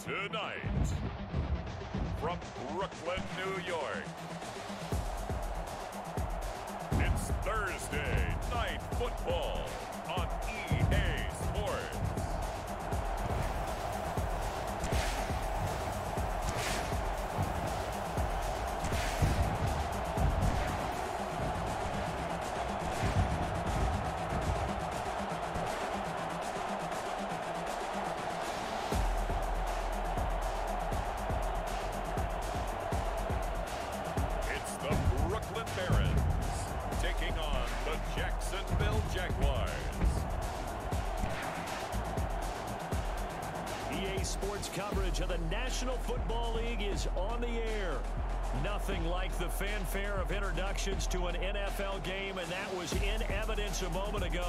Tonight, from Brooklyn, New York, it's Thursday Night Football on EA Sports. Taking on the Jacksonville Jaguars. EA Sports coverage of the National Football League is on the air. Nothing like the fanfare of introductions to an NFL game, and that was in evidence a moment ago.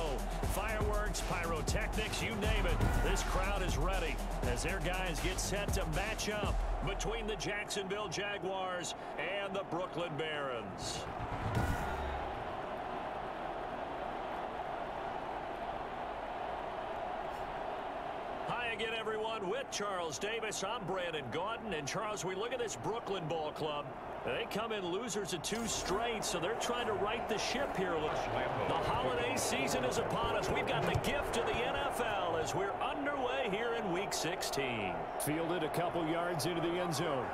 Fireworks, pyrotechnics, you name it. This crowd is ready as their guys get set to match up between the Jacksonville Jaguars and the Brooklyn Barons. Again, everyone, with Charles Davis, I'm Brandon Gaudin. And Charles, we look at this Brooklyn Ball Club. They come in losers of 2 straight, so they're trying to right the ship here. The holiday season is upon us. We've got the gift of the NFL as we're underway here in Week 16. Fielded a couple yards into the end zone.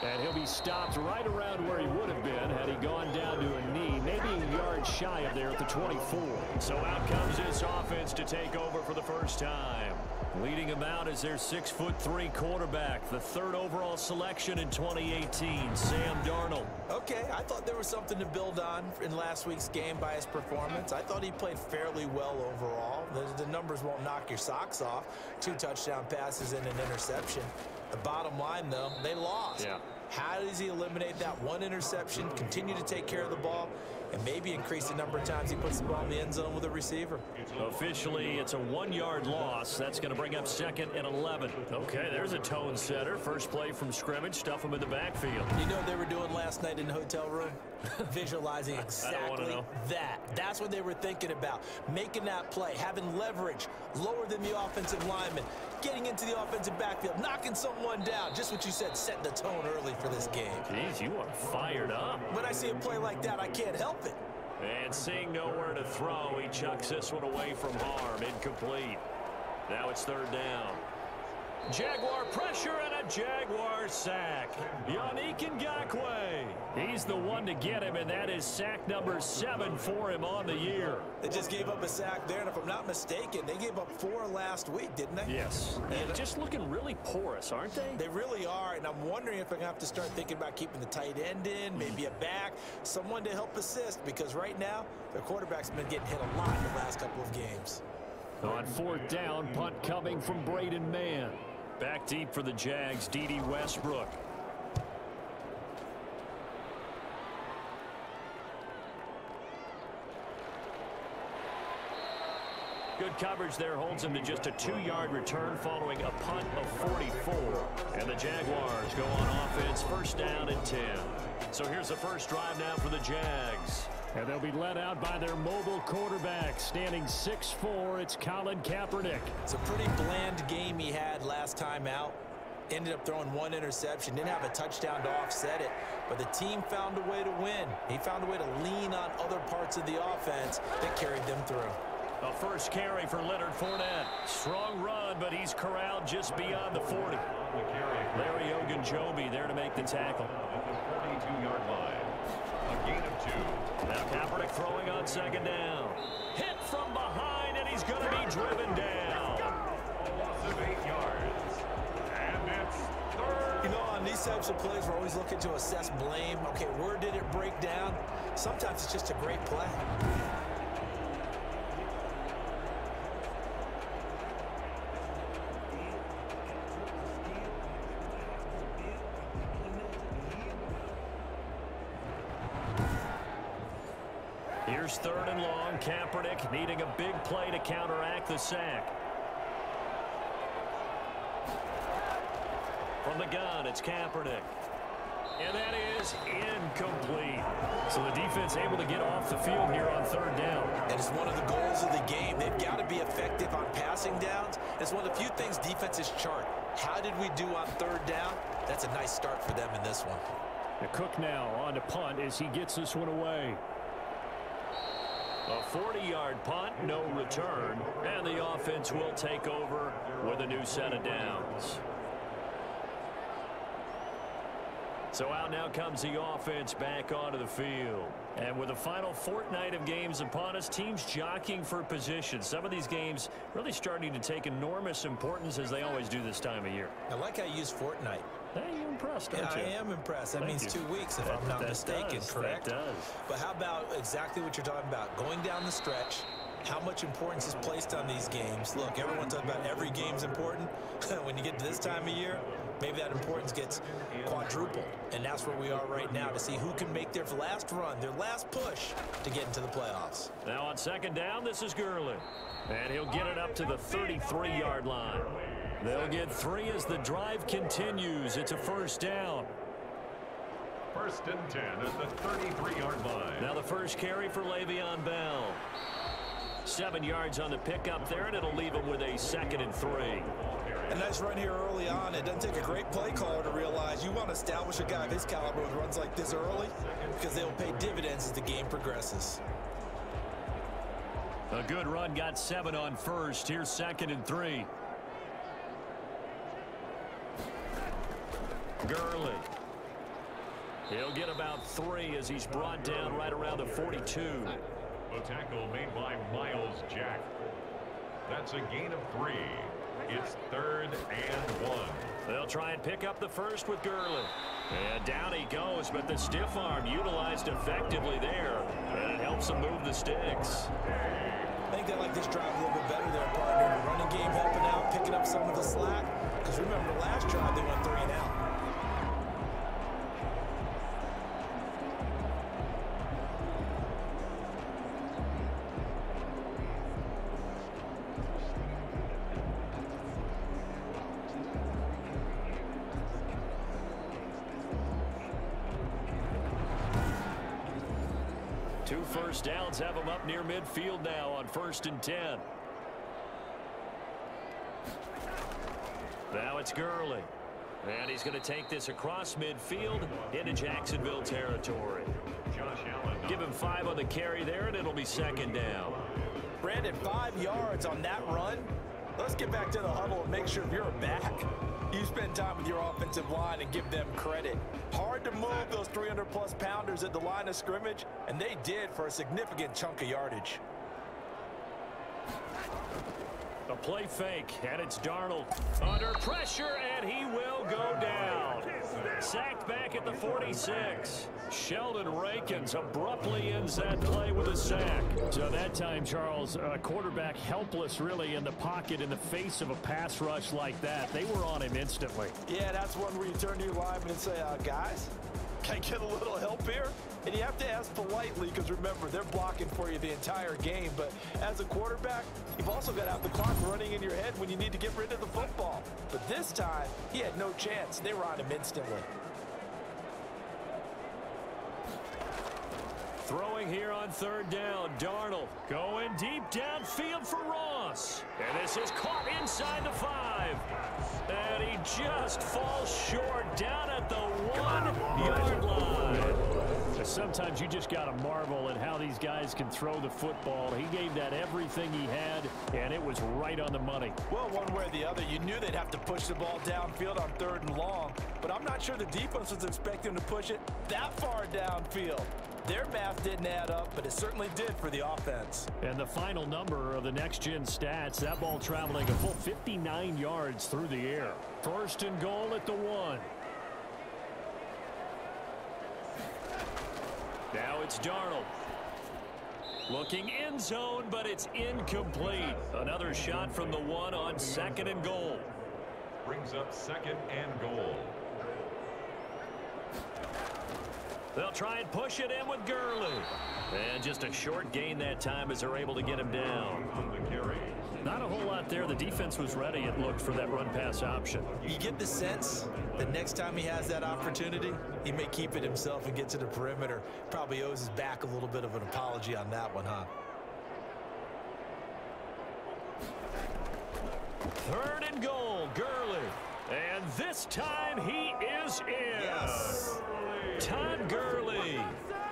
And he'll be stopped right around where he would have been had he gone down to a knee, maybe a yard shy of there at the 24. So out comes this offense to take over for the first time. Leading him out is their 6'3" quarterback, the 3rd overall selection in 2018, Sam Darnold. Okay, I thought there was something to build on in last week's game by his performance. I thought he played fairly well overall. The numbers won't knock your socks off. 2 touchdown passes and an interception. The bottom line, though, they lost. Yeah. How does he eliminate that 1 interception, continue to take care of the ball, and maybe increase the number of times he puts the ball in the end zone with a receiver? Officially, it's a 1-yard loss. That's going to bring up 2nd and 11. Okay, there's a tone setter. First play from scrimmage, stuff him in the backfield. You know what they were doing last night in the hotel room? Visualizing exactly that. That's what they were thinking about. Making that play, having leverage, lower than the offensive lineman, getting into the offensive backfield, knocking someone down. Just what you said, set the tone early for this game. Jeez, you are fired up. When I see a play like that, I can't help it. And seeing nowhere to throw, he chucks this one away from harm. Incomplete. Now it's 3rd down. Jaguar pressure and a Jaguar sack. Yannick Ngakoue. He's the one to get him, and that is sack number 7 for him on the year. They just gave up a sack there, and if I'm not mistaken, they gave up 4 last week, didn't they? Yes. And just looking really porous, aren't they? They really are, and I'm wondering if I'm going to have to start thinking about keeping the tight end in, maybe a back, someone to help assist, because right now, their quarterback's been getting hit a lot in the last couple of games. On 4th down, punt coming from Braden Mann. Back deep for the Jags, D.D. Westbrook. Good coverage there holds him to just a 2-yard return following a punt of 44. And the Jaguars go on offense, 1st down and 10. So here's the first drive now for the Jags. And they'll be led out by their mobile quarterback, standing 6'4". It's Colin Kaepernick. It's a pretty bland game he had last time out. Ended up throwing 1 interception. Didn't have a touchdown to offset it. But the team found a way to win. He found a way to lean on other parts of the offense that carried them through. A first carry for Leonard Fournette. Strong run, but he's corralled just beyond the 40. Larry Ogunjobi there to make the tackle. At the 42-yard line. A gain of 2. Now Kaepernick throwing on 2nd down. Hit from behind, and he's going to be driven down. A loss of 8 yards. And it's 3rd. You know, on these types of plays, we're always looking to assess blame. Okay, where did it break down? Sometimes it's just a great play. Here's 3rd and long. Kaepernick needing a big play to counteract the sack. From the gun, it's Kaepernick. And that is incomplete. So the defense able to get off the field here on third down. And it's one of the goals of the game. They've got to be effective on passing downs. It's one of the few things defenses chart. How did we do on third down? That's a nice start for them in this one. The Cook now on to punt as he gets this one away. A 40-yard punt, no return, and the offense will take over with a new set of downs. So out now comes the offense back onto the field. And with the final fortnight of games upon us, teams jockeying for position. Some of these games really starting to take enormous importance as they always do this time of year. I like how you use fortnight. Hey, you're impressed, aren't you? I am impressed. That means 2 weeks, if I'm not mistaken, correct? That does. But how about exactly what you're talking about? Going down the stretch, how much importance is placed on these games? Look, everyone talks about every game's important. When you get to this time of year, maybe that importance gets quadrupled. And that's where we are right now to see who can make their last run, their last push to get into the playoffs. Now on second down, this is Gurley. And he'll get it up to the 33-yard line. They'll get 3 as the drive continues. It's a first down. 1st and 10 at the 33-yard line. Now the first carry for Le'Veon Bell. 7 yards on the pickup there, and it'll leave him with a 2nd and 3. A nice run here early on. It doesn't take a great play caller to realize you want to establish a guy of his caliber with runs like this early because they will pay dividends as the game progresses. A good run, got 7 on first. Here's 2nd and 3. Gurley. He'll get about 3 as he's brought down right around the 42. The tackle made by Miles Jack. That's a gain of 3. It's 3rd and 1. They'll try and pick up the first with Gurley. And down he goes, but the stiff arm utilized effectively there. And it helps him move the sticks. I think they like this drive a little bit better there, partner. The running game helping out, picking up some of the slack. Because remember, last drive they went 3 and out. Two first downs have him up near midfield now on 1st and 10. Now it's Gurley. And he's going to take this across midfield into Jacksonville territory. Josh Allen. Give him 5 on the carry there, and it'll be 2nd down. Brandon, 5 yards on that run. Let's get back to the huddle and make sure if you're back, you spend time with your offensive line and give them credit. Hard to move those 300-plus pounders at the line of scrimmage, and they did for a significant chunk of yardage. A play fake, and it's Darnold under pressure, and he will go down. Sacked back at the 46. Sheldon Rankins abruptly ends that play with a sack. So that time, Charles, quarterback helpless really in the pocket in the face of a pass rush like that. They were on him instantly. Yeah, that's one where you turn to your lineman and say, guys, can I get a little help here? And you have to ask politely because, remember, they're blocking for you the entire game. But as a quarterback, you've also got to have the clock running in your head when you need to get rid of the football. But this time, he had no chance. They were on him instantly. Throwing here on 3rd down, Darnold going deep downfield for Ross. And this is caught inside the 5. And he just falls short down at the 1-yard line. Sometimes you just got to marvel at how these guys can throw the football. He gave that everything he had, and it was right on the money. Well, one way or the other, you knew they'd have to push the ball downfield on 3rd and long, but I'm not sure the defense was expecting to push it that far downfield. Their math didn't add up, but it certainly did for the offense. And the final number of the next-gen stats, that ball traveling a full 59 yards through the air. 1st and goal at the 1. Now it's Darnold. Looking end zone, but it's incomplete. Another shot from the 1 on 2nd and goal. Brings up 2nd and goal. They'll try and push it in with Gurley. And just a short gain that time as they're able to get him down. On the carry. Not a whole lot there. The defense was ready, it looked, for that run-pass option. You get the sense that next time he has that opportunity, he may keep it himself and get to the perimeter. Probably owes his back a little bit of an apology on that one, huh? 3rd and goal, Gurley. And this time he is in. Yes. Todd Gurley,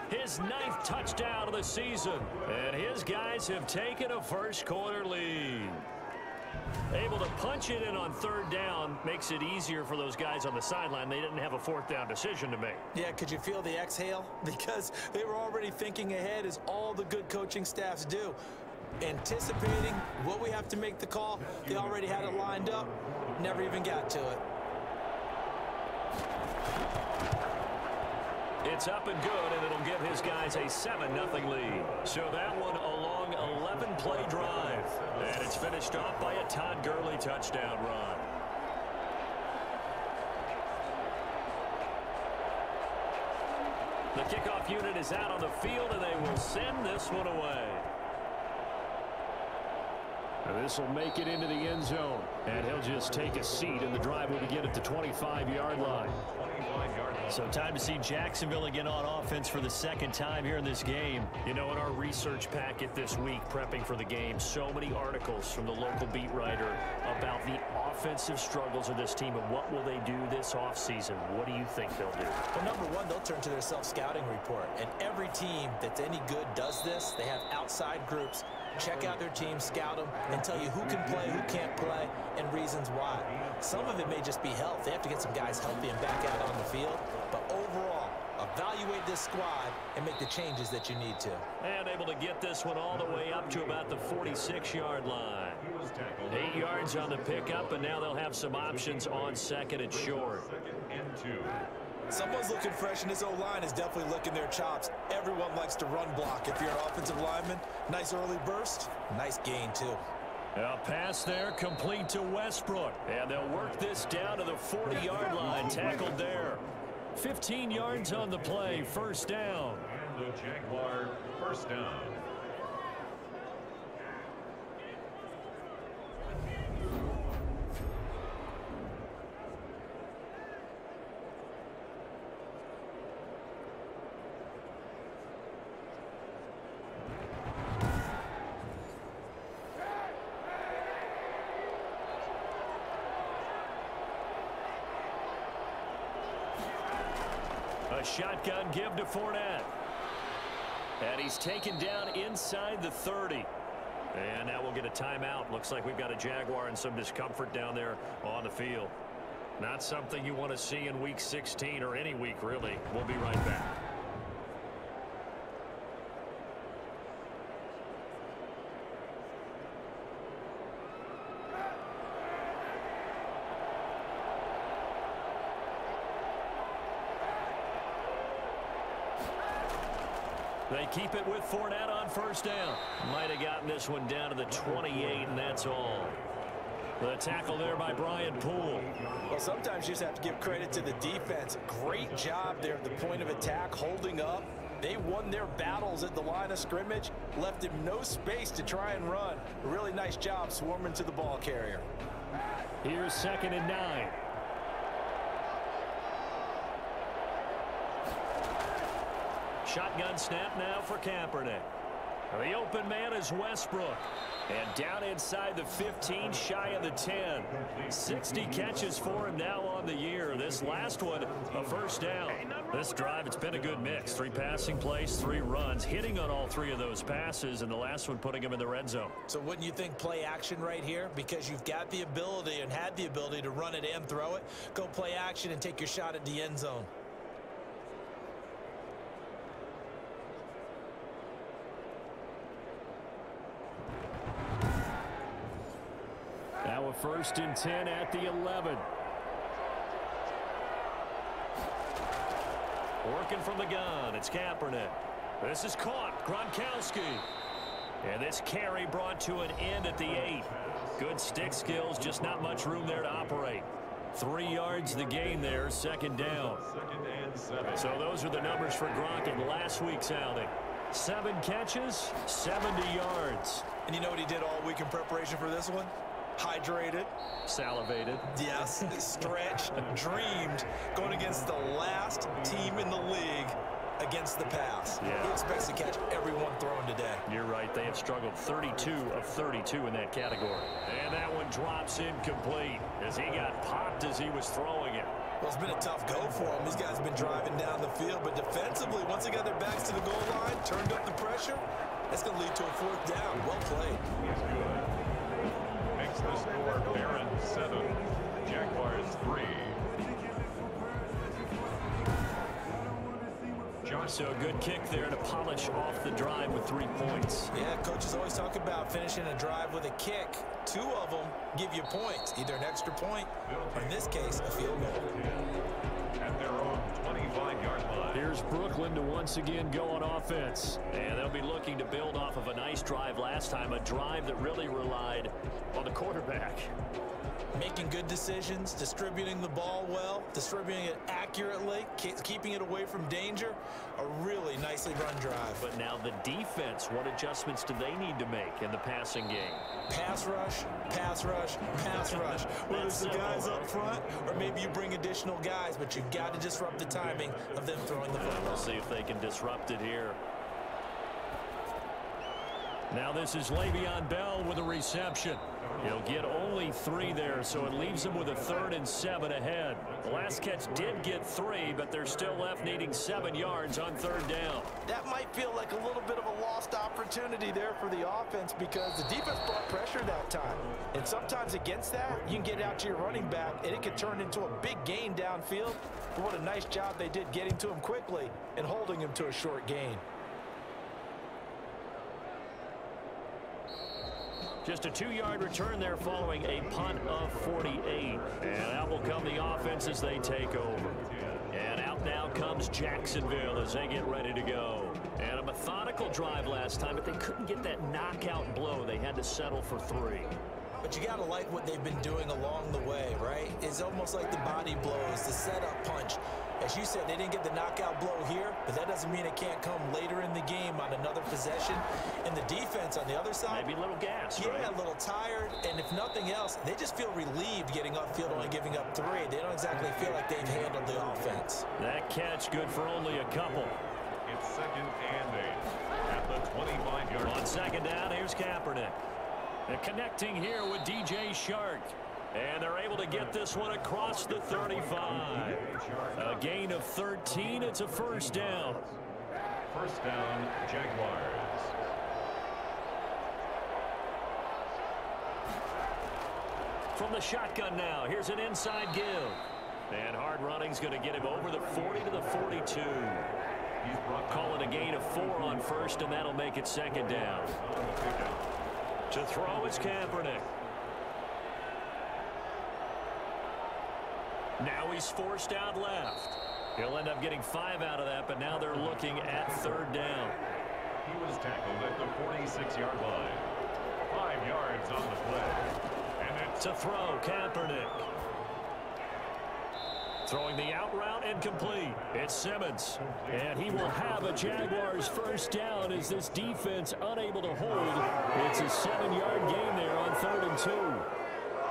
his 9th touchdown of the season. And his guys have taken a first-quarter lead. Able to punch it in on 3rd down makes it easier for those guys on the sideline. They didn't have a 4th down decision to make. Yeah, could you feel the exhale? Because they were already thinking ahead, as all the good coaching staffs do. Anticipating what we have to make the call. They already had it lined up. Never even got to it. It's up and good, and it'll give his guys a 7-0 lead. So that one a long 11-play drive. And it's finished off by a Todd Gurley touchdown run. The kickoff unit is out on the field, and they will send this one away. This will make it into the end zone, and he'll just take a seat, and the drive will begin at the 25-yard line. So time to see Jacksonville again on offense for the 2nd time here in this game. You know, in our research packet this week, prepping for the game, so many articles from the local beat writer about the offensive struggles of this team and what will they do this offseason. What do you think they'll do? Well, number one, they'll turn to their self-scouting report. And every team that's any good does this. They have outside groups. Check out their team, scout them, and tell you who can play, who can't play, and reasons why. Some of it may just be health. They have to get some guys healthy and back out on the field. But overall, evaluate this squad and make the changes that you need to. And able to get this one all the way up to about the 46-yard line. 8 yards on the pickup, and now they'll have some options on 2nd and short. Someone's looking fresh, and this O-line is definitely licking their chops. Everyone likes to run block. If you're an offensive lineman, nice early burst, nice gain too. A pass there complete to Westbrook. And they'll work this down to the 40-yard line. Tackled there. 15 yards on the play. 1st down. And the Jaguar 1st down. A shotgun give to Fournette. And he's taken down inside the 30. And now we'll get a timeout. Looks like we've got a Jaguar and some discomfort down there on the field. Not something you want to see in Week 16 or any week, really. We'll be right back. They keep it with Fournette on 1st down. Might have gotten this one down to the 28, and that's all. The tackle there by Brian Poole. Well, sometimes you just have to give credit to the defense. Great job there at the point of attack, holding up. They won their battles at the line of scrimmage, left him no space to try and run. A really nice job swarming to the ball carrier. Here's 2nd and 9. Shotgun snap now for Kaepernick. The open man is Westbrook. And down inside the 15, shy of the 10. 60 catches for him now on the year. This last one, a 1st down. This drive, it's been a good mix. 3 passing plays, 3 runs, hitting on all 3 of those passes, and the last one putting him in the red zone. So wouldn't you think play action right here? Because you've got the ability and had the ability to run it and throw it. Go play action and take your shot at the end zone. Now a 1st and 10 at the 11. Working from the gun, it's Kaepernick. This is caught, Gronkowski. And this carry brought to an end at the 8. Good stick skills, just not much room there to operate. 3 yards the gain there, 2nd down. So those are the numbers for Gronk in last week's outing. 7 catches, 70 yards. And you know what he did all week in preparation for this one? Hydrated. Salivated. Yes, stretched, dreamed, going against the last team in the league against the pass. Yeah. He expects to catch everyone thrown today. You're right. They have struggled 32 of 32 in that category. And that one drops incomplete as he got popped as he was throwing it. Well, it's been a tough go for him. These guys have been driving down the field, but defensively, once they got their backs to the goal line, turned up the pressure, that's going to lead to a 4th down. Well played. He's good. Makes the score Barron 7, Jaguars 3. So a good kick there to polish off the drive with 3 points. Yeah, coaches always talk about finishing a drive with a kick. 2 of them give you points, either an extra point or, in this case, a field goal. At their own 25-yard line. Here's Brooklyn to once again go on offense. And they'll be looking to build off of a nice drive last time, a drive that really relied on the quarterback. Making good decisions, distributing the ball well, distributing it accurately, keeping it away from danger. A really nicely run drive. But now the defense, what adjustments do they need to make in the passing game? Pass rush, pass rush, pass rush. Whether it's the guys up front or maybe you bring additional guys, but you've got to disrupt the timing of them throwing the football. We'll see if they can disrupt it here. Now this is Le'Veon Bell with a reception. He'll get only 3 there, so it leaves him with a 3rd and 7 ahead. The last catch did get 3, but they're still left needing 7 yards on 3rd down. That might feel like a little bit of a lost opportunity there for the offense because the defense brought pressure that time. And sometimes against that, you can get out to your running back, and it could turn into a big gain downfield. But what a nice job they did getting to him quickly and holding him to a short gain. Just a 2-yard return there following a punt of 48. And out will come the offense as they take over. And out now comes Jacksonville as they get ready to go. And a methodical drive last time, but they couldn't get that knockout blow. They had to settle for 3. But you got to like what they've been doing along the way, right? It's almost like the body blows, the setup punch. As you said, they didn't get the knockout blow here, but that doesn't mean it can't come later in the game on another possession. And the defense on the other side, maybe a little gas, yeah, right? A little tired. And if nothing else, they just feel relieved getting upfield, only giving up 3. They don't exactly feel like they've handled the offense. That catch good for only a couple. It's 2nd and 8 at the 25-yard line. On 2nd down, here's Kaepernick. And connecting here with DJ Shark. And they're able to get this one across the 35. A gain of 13. It's a 1st down. 1st down, Jaguars. From the shotgun now, here's an inside give. And hard running's going to get him over the 40 to the 42. Calling a gain of 4 on 1st, and that'll make it 2nd down. To throw is Kaepernick. Now he's forced out left. He'll end up getting 5 out of that, but now they're looking at 3rd down. He was tackled at the 46-yard line. 5 yards on the play. And it's to throw, Kaepernick. Throwing the out route and complete. It's Simmons. And he will have a Jaguars 1st down as this defense unable to hold. It's a 7-yard gain there on 3rd and 2.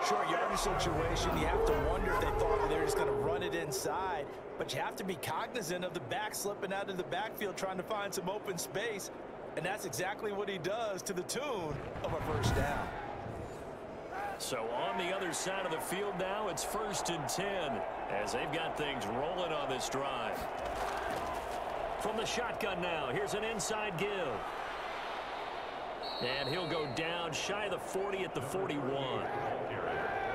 Short yardage situation, you have to wonder if they thought that they were just going to run it inside. But you have to be cognizant of the back slipping out of the backfield trying to find some open space. And that's exactly what he does to the tune of a 1st down. So on the other side of the field now, it's 1st and 10 as they've got things rolling on this drive. From the shotgun now, here's an inside give. And he'll go down shy of the 40 at the 41.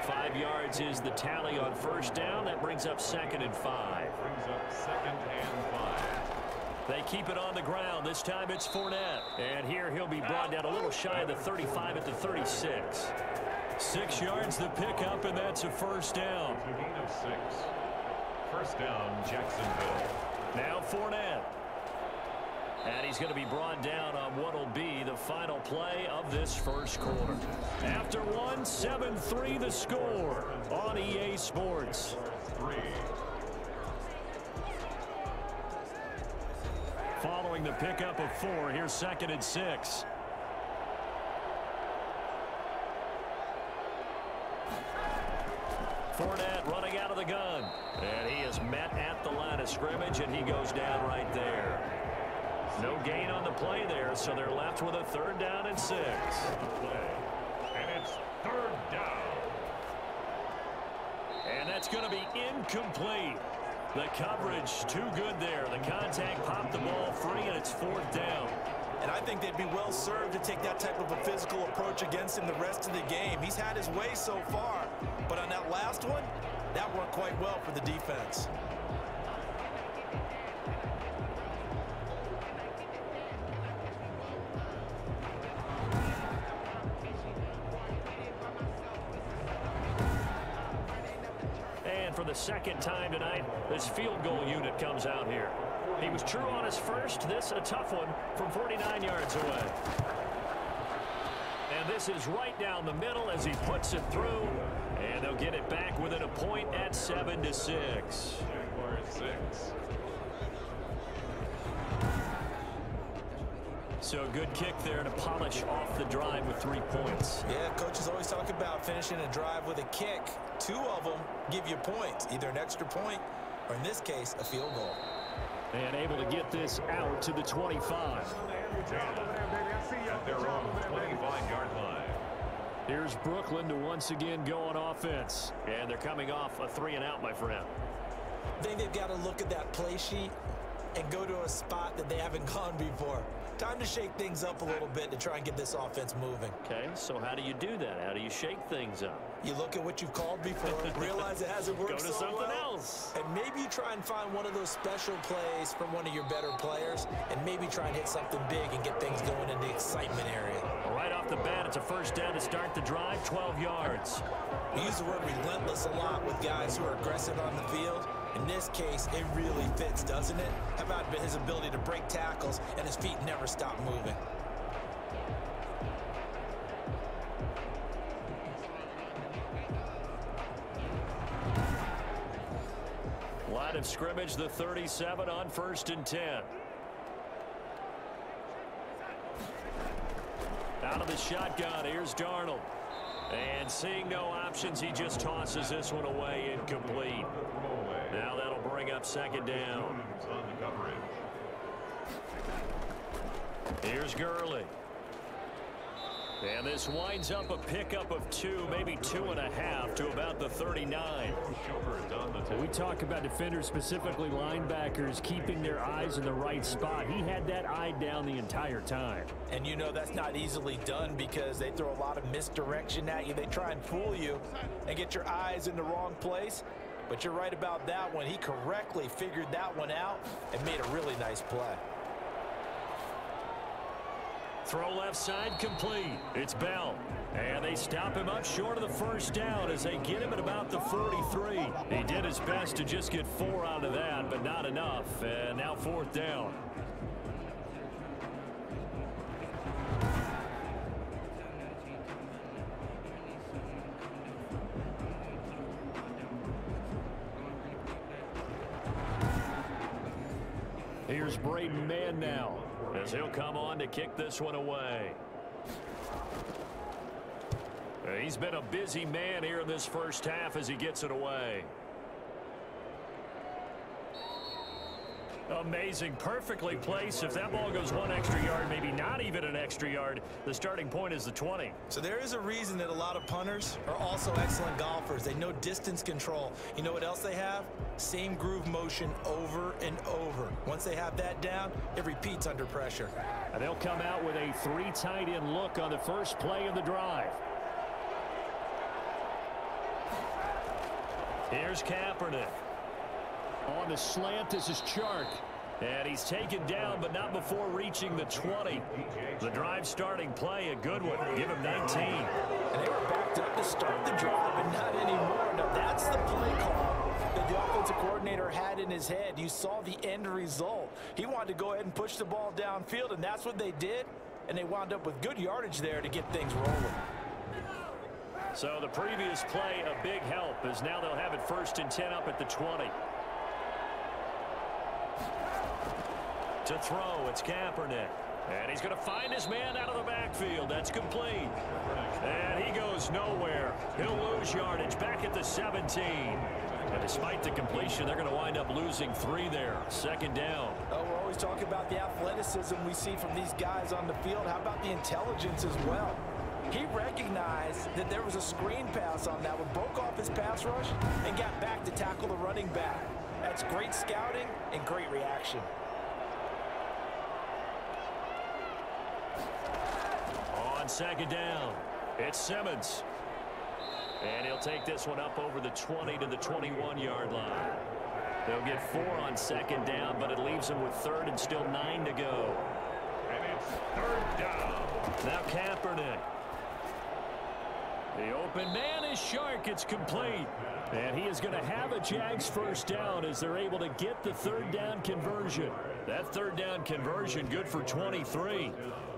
5 yards is the tally on 1st down. That brings up 2nd and 5. brings up 2nd and 5. They keep it on the ground. This time it's Fournette. And here he'll be brought down a little shy of the 35 at the 36. 6 yards the pickup, and that's a 1st down. It's a gain of 6. 1st down, Jacksonville. Now Fournette. And he's going to be brought down on what will be the final play of this 1st quarter. After one, 7-3 the score on EA Sports. 3. following the pickup of 4. Here's 2nd and 6. Fournette running out of the gun. And he is met at the line of scrimmage, and he goes down right there. No gain on the play there, so they're left with a 3rd down and 6. And it's 3rd down. And that's going to be incomplete. The coverage too good there. The contact popped the ball free, and it's 4th down. And I think they'd be well served to take that type of a physical approach against him the rest of the game. He's had his way so far, but on that last one, that worked quite well for the defense. And for the 2nd time tonight, this field goal unit comes out here. He was true on his first. This a tough one from 49 yards away. And this is right down the middle as he puts it through. And they'll get it back within a point at 7-6. Jaguars 6. So good kick there to polish off the drive with 3 points. Yeah, coaches always talk about finishing a drive with a kick. 2 of them give you points, either an extra point or, in this case, a field goal. And able to get this out to the 25. At their own 25-yard line. Here's Brooklyn to once again go on offense. And they're coming off a 3-and-out, my friend. I think they've got to look at that play sheet and go to a spot that they haven't gone before. Time to shake things up a little bit to try and get this offense moving. Okay, so how do you do that? How do you shake things up? You look at what you've called before, realize it hasn't worked so well. Go to something else. And maybe you try and find one of those special plays from one of your better players, and maybe try and hit something big and get things going in the excitement area. Well, right off the bat, it's a 1st down to start the drive, 12 yards. We use the word relentless a lot with guys who are aggressive on the field. In this case, it really fits, doesn't it? How about his ability to break tackles and his feet never stop moving? Line of scrimmage, the 37 on 1st and 10. Out of the shotgun, here's Darnold. And seeing no options, he just tosses this one away, incomplete. Now that'll bring up 2nd down. Here's Gurley. And this winds up a pickup of 2, maybe 2.5 to about the 39. We talk about defenders, specifically linebackers, keeping their eyes in the right spot. He had that eye down the entire time. And you know that's not easily done because they throw a lot of misdirection at you. They try and fool you and get your eyes in the wrong place. But you're right about that one. He correctly figured that one out and made a really nice play. Throw left side complete. It's Bell. And they stop him up short of the 1st down as they get him at about the 43. He did his best to just get 4 out of that, but not enough. And now 4th down. Here's Braden Mann now as he'll come on to kick this one away. He's been a busy man here in this 1st half as he gets it away. Amazing, perfectly placed. If that ball goes 1 extra yard, maybe not even an extra yard, the starting point is the 20. So there is a reason that a lot of punters are also excellent golfers. They know distance control. You know what else they have? Same groove motion over and over. Once they have that down, it repeats under pressure. And they'll come out with a 3 tight end look on the first play of the drive. Here's Kaepernick. On the slant, this is Chark. And he's taken down, but not before reaching the 20. The drive starting play, a good one. Give him 19. And they were backed up to start the drive, but not anymore. Now, that's the play call that the offensive coordinator had in his head. You saw the end result. He wanted to go ahead and push the ball downfield, and that's what they did. And they wound up with good yardage there to get things rolling. So the previous play, a big help, as now they'll have it 1st and 10 up at the 20. To throw, it's Kaepernick. And he's going to find his man out of the backfield. That's complete. And he goes nowhere. He'll lose yardage back at the 17. And despite the completion, they're going to wind up losing 3 there. Second down. Oh, we're always talking about the athleticism we see from these guys on the field. How about the intelligence as well? He recognized that there was a screen pass on that one, broke off his pass rush, and got back to tackle the running back. That's great scouting and great reaction. On second down, it's Simmons. And he'll take this one up over the 20 to the 21-yard line. They'll get 4 on second down, but it leaves them with 3rd and still 9 to go. And it's 3rd down. Now Kaepernick. The open man is Shark. It's complete. And he is going to have a Jags first down as they're able to get the 3rd down conversion. That 3rd down conversion good for 23.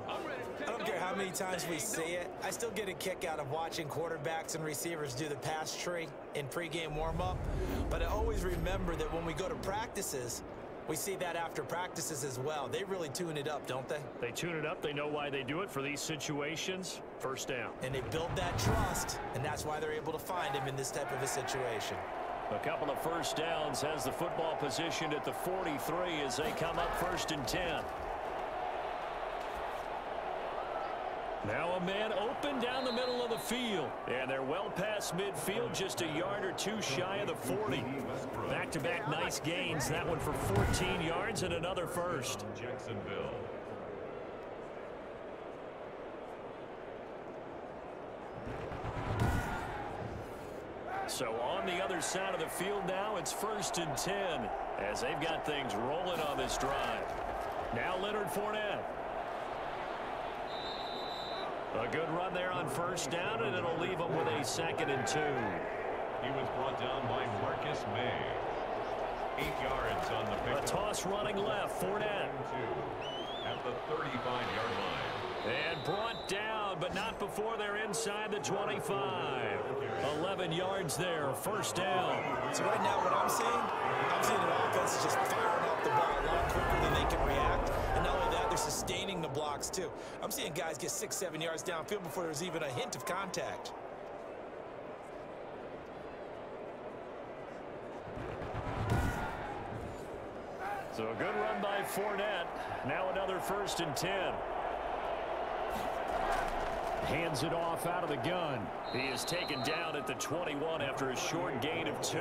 I don't care how many times we see it. I still get a kick out of watching quarterbacks and receivers do the pass tree in pregame warm-up. But I always remember that when we go to practices, we see that after practices as well. They really tune it up, don't they? They tune it up. They know why they do it for these situations. First down. And they build that trust, and that's why they're able to find him in this type of a situation. A couple of first downs has the football positioned at the 43 as they come up 1st and 10. Now a man open down the middle of the field. And they're well past midfield, just a yard or 2 shy of the 40. Back-to-back nice gains. That one for 14 yards and another first. Jacksonville. So on the other side of the field now, it's 1st and 10 as they've got things rolling on this drive. Now Leonard Fournette. A good run there on 1st down, and it'll leave them with a 2nd and 2. He was brought down by Marcus May. 8 yards on the pick. A toss running left, Fournette. At the 35-yard line. And brought down, but not before they're inside the 25. 11 yards there, 1st down. So right now what I'm seeing an offense just firing off the ball a lot quicker than they can react. And not only that, they're sustaining the blocks too. I'm seeing guys get 6-7 yards downfield before there's even a hint of contact. So a good run by Fournette. Now another 1st and 10. Hands it off out of the gun. He is taken down at the 21 after a short gain of 2.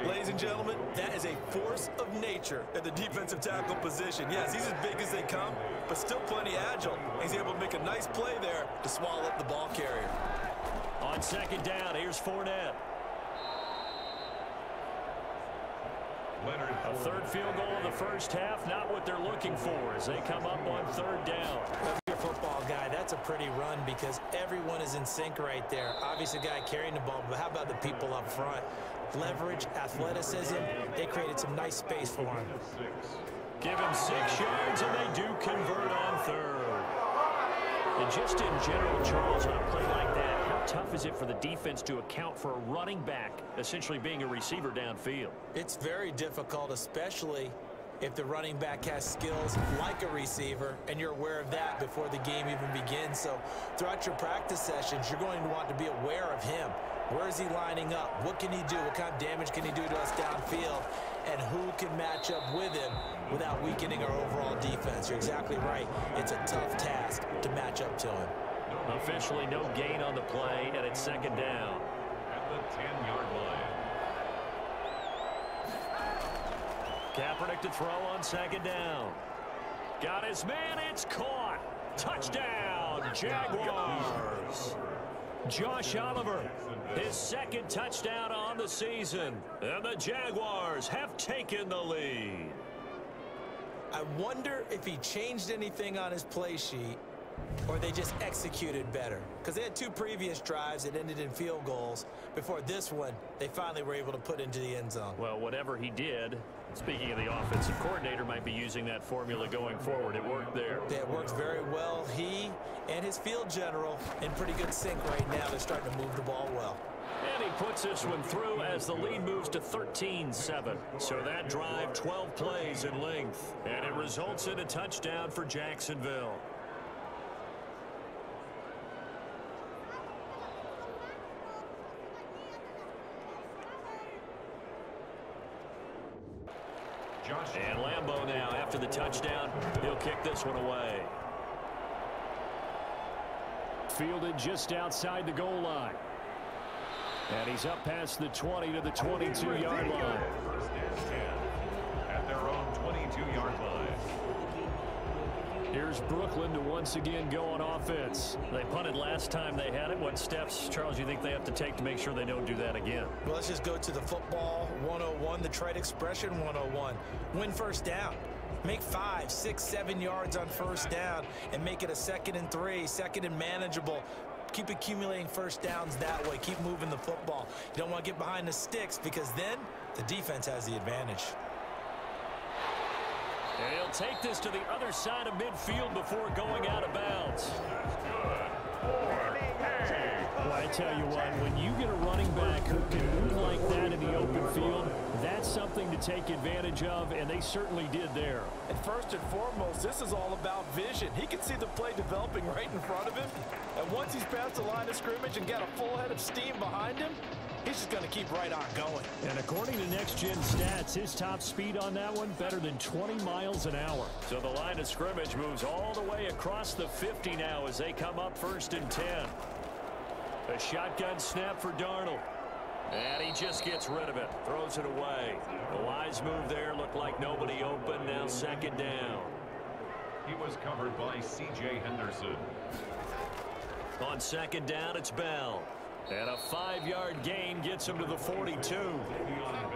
Ladies and gentlemen, that is a force of nature at the defensive tackle position. Yes, he's as big as they come, but still plenty agile. He's able to make a nice play there to swallow up the ball carrier. On 2nd down, here's Fournette. A 3rd field goal in the 1st half, not what they're looking for as they come up on 3rd down. If you're a football guy, that's a pretty run because everyone is in sync right there. Obviously, a guy carrying the ball, but how about the people up front? Leverage, athleticism, they created some nice space for him. Give him 6 yards, and they do convert on 3rd. And just in general, Charles, on a play like that, how tough is it for the defense to account for a running back essentially being a receiver downfield? It's very difficult, especially if the running back has skills like a receiver, and you're aware of that before the game even begins. So throughout your practice sessions, you're going to want to be aware of him. Where is he lining up? What can he do? What kind of damage can he do to us downfield? And who can match up with him without weakening our overall defense? You're exactly right. It's a tough task to match up to him. Officially no gain on the play, and it's 2nd down. At the 10-yard line. Kaepernick to throw on 2nd down. Got his man. It's caught. Touchdown, Jaguars. Josh Oliver, his 2nd touchdown on the season. And the Jaguars have taken the lead. I wonder if he changed anything on his play sheet or they just executed better. Because they had 2 previous drives that ended in field goals. Before this one, they finally were able to put into the end zone. Well, whatever he did, speaking of the offensive coordinator, might be using that formula going forward. It worked there. Yeah, it works very well. He and his field general in pretty good sync right now. They're starting to move the ball well. And he puts this one through as the lead moves to 13-7. So that drive, 12 plays in length. And it results in a touchdown for Jacksonville. And Lambeau now, after the touchdown, he'll kick this one away. Fielded just outside the goal line. And he's up past the 20 to the 22-yard line. First and 10 at their own 22-yard line. Here's Brooklyn to once again go on offense. They punted last time they had it. What steps, Charles, you think they have to take to make sure they don't do that again? Well, let's just go to the football 101, the trite expression 101. Win first down. Make 5, 6, 7 yards on first down and make it a 2nd and 3, 2nd and manageable. Keep accumulating first downs that way. Keep moving the football. You don't want to get behind the sticks because then the defense has the advantage. And he'll take this to the other side of midfield before going out of bounds. That's good. Well, I tell you what, when you get a running back who can move like that in the open field, that's something to take advantage of, and they certainly did there. And first and foremost, this is all about vision. He can see the play developing right in front of him. And once he's past the line of scrimmage and got a full head of steam behind him, he's just going to keep right on going. And according to next-gen stats, his top speed on that one, better than 20 miles an hour. So the line of scrimmage moves all the way across the 50 now as they come up 1st and 10. A shotgun snap for Darnold. And he just gets rid of it. Throws it away. A wise move there. Looked like nobody open. Now 2nd down. He was covered by C.J. Henderson. On 2nd down, it's Bell. And a 5-yard gain gets him to the 42.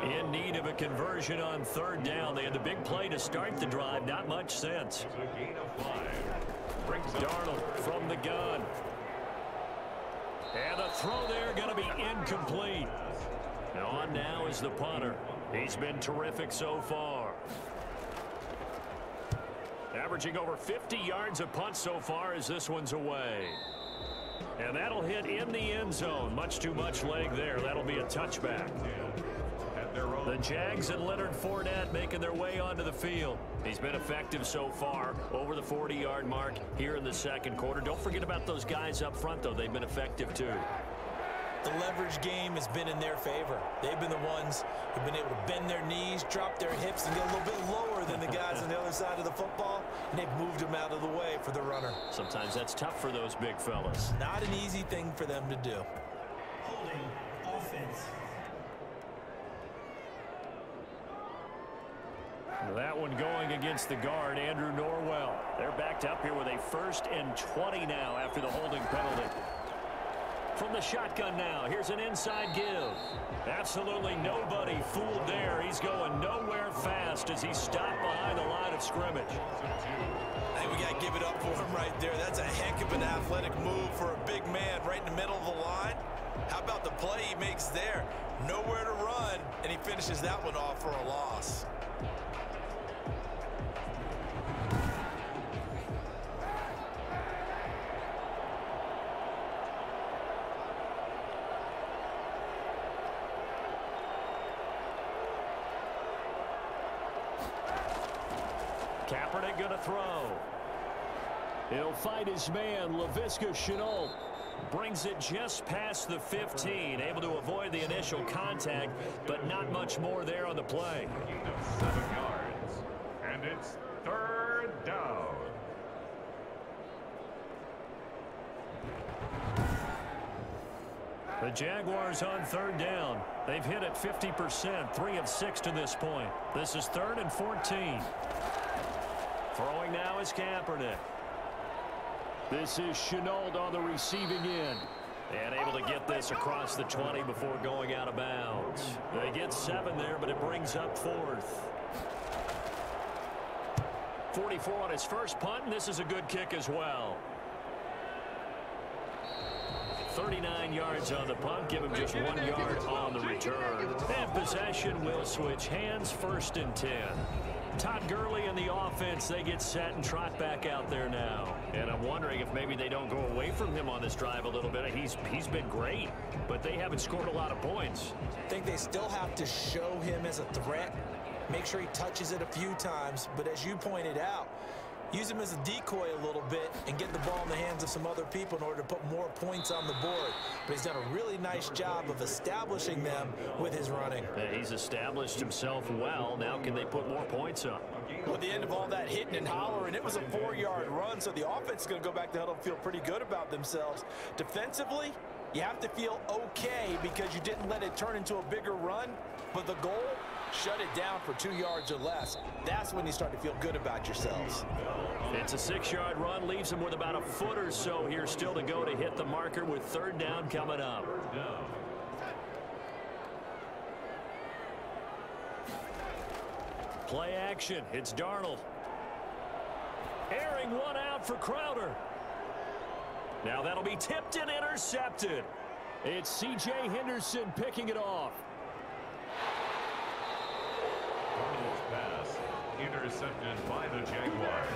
In need of a conversion on 3rd down. They had the big play to start the drive. Not much sense. It's a gain of 5. Brings up Darnold from the gun. And the throw there going to be incomplete. And on now is the punter. He's been terrific so far. Averaging over 50 yards a punt so far as this one's away. And that'll hit in the end zone. Much too much leg there. That'll be a touchback. The Jags and Leonard Fournette making their way onto the field. He's been effective so far over the 40-yard mark here in the 2nd quarter. Don't forget about those guys up front, though. They've been effective, too. The leverage game has been in their favor. They've been the ones who've been able to bend their knees, drop their hips, and get a little bit lower than the guys on the other side of the football, and they've moved them out of the way for the runner. Sometimes that's tough for those big fellas. Not an easy thing for them to do. Holding offense. That one going against the guard, Andrew Norwell. They're backed up here with a 1st and 20 now after the holding penalty. From the shotgun now, here's an inside give. Absolutely nobody fooled there. He's going nowhere fast as he's stopped behind the line of scrimmage. Hey, we got to give it up for him right there. That's a heck of an athletic move for a big man right in the middle of the line. How about the play he makes there? Nowhere to run, and he finishes that one off for a loss. Kaepernick going to throw. He'll fight his man, Laviska Shenault. Brings it just past the 15. Able to avoid the initial contact, but not much more there on the play. gain of 7 yards. And it's 3rd down. The Jaguars on 3rd down. They've hit it 50%, 3 of 6 to this point. This is 3rd and 14. Throwing now is Kaepernick. This is Shenault on the receiving end. And able to get this across the 20 before going out of bounds. They get 7 there, but it brings up 4th. 44 on his first punt, and this is a good kick as well. 39 yards on the punt, give him just 1 yard on the return. And possession will switch hands, 1st and 10. Todd Gurley and the offense, they get set and trot back out there now. And I'm wondering if maybe they don't go away from him on this drive a little bit. He's been great, but they haven't scored a lot of points. I think they still have to show him as a threat. Make sure he touches it a few times. But as you pointed out, use him as a decoy a little bit and get the ball in the hands of some other people in order to put more points on the board. But he's done a really nice job of establishing them with his running. Yeah, he's established himself well. Now can they put more points up? Well, at the end of all that hitting and hollering, it was a 4-yard run, so the offense is going to go back to huddle and feel pretty good about themselves. Defensively, you have to feel okay because you didn't let it turn into a bigger run, but the goal, shut it down for 2 yards or less. That's when you start to feel good about yourselves. It's a 6-yard run, leaves him with about a foot or so here still to go to hit the marker with 3rd down coming up. Play action. It's Darnold. Airing one out for Crowder. Now that'll be tipped and intercepted. It's C.J. Henderson picking it off. Pass intercepted by the Jaguars.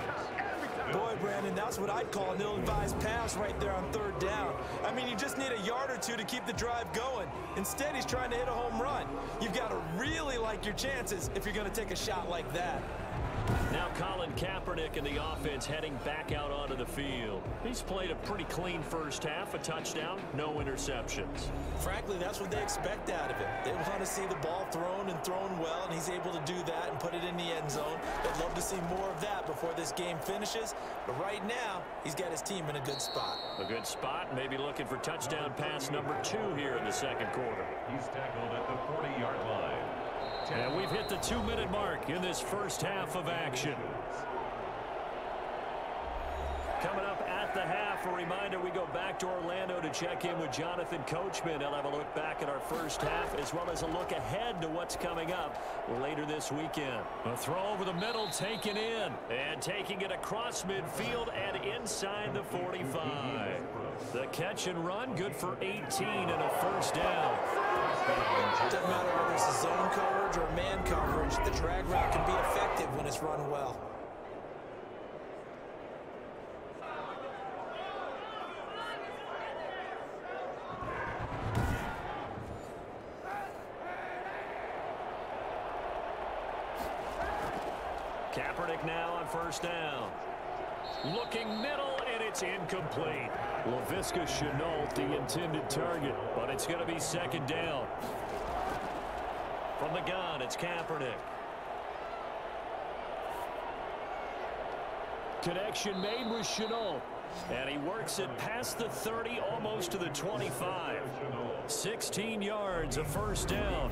Boy, Brandon, that's what I'd call an ill-advised pass right there on 3rd down. I mean, you just need a yard or two to keep the drive going. Instead, he's trying to hit a home run. You've got to really like your chances if you're going to take a shot like that. Now Colin Kaepernick and the offense heading back out onto the field. He's played a pretty clean first half, a touchdown, no interceptions. Frankly, that's what they expect out of him. They want to see the ball thrown and thrown well, and he's able to do that and put it in the end zone. They'd love to see more of that before this game finishes, but right now, he's got his team in a good spot. A good spot, maybe looking for touchdown pass number 2 here in the 2nd quarter. He's tackled at the 40-yard line. And we've hit the 2-minute mark in this first half of action. Coming up at the half, a reminder, we go back to Orlando to check in with Jonathan Coachman. He'll have a look back at our first half as well as a look ahead to what's coming up later this weekend. A throw over the middle taken in and taking it across midfield and inside the 45. The catch and run good for 18 and a first down. Doesn't matter whether it's a zone coverage or man coverage, the drag route can be effective when it's run well. Kaepernick now on first down. Looking middle, and it's incomplete. Laviska Shenault, the intended target, but it's going to be 2nd down. From the gun, it's Kaepernick. Connection made with Shenault. And he works it past the 30, almost to the 25. 16 yards, a first down.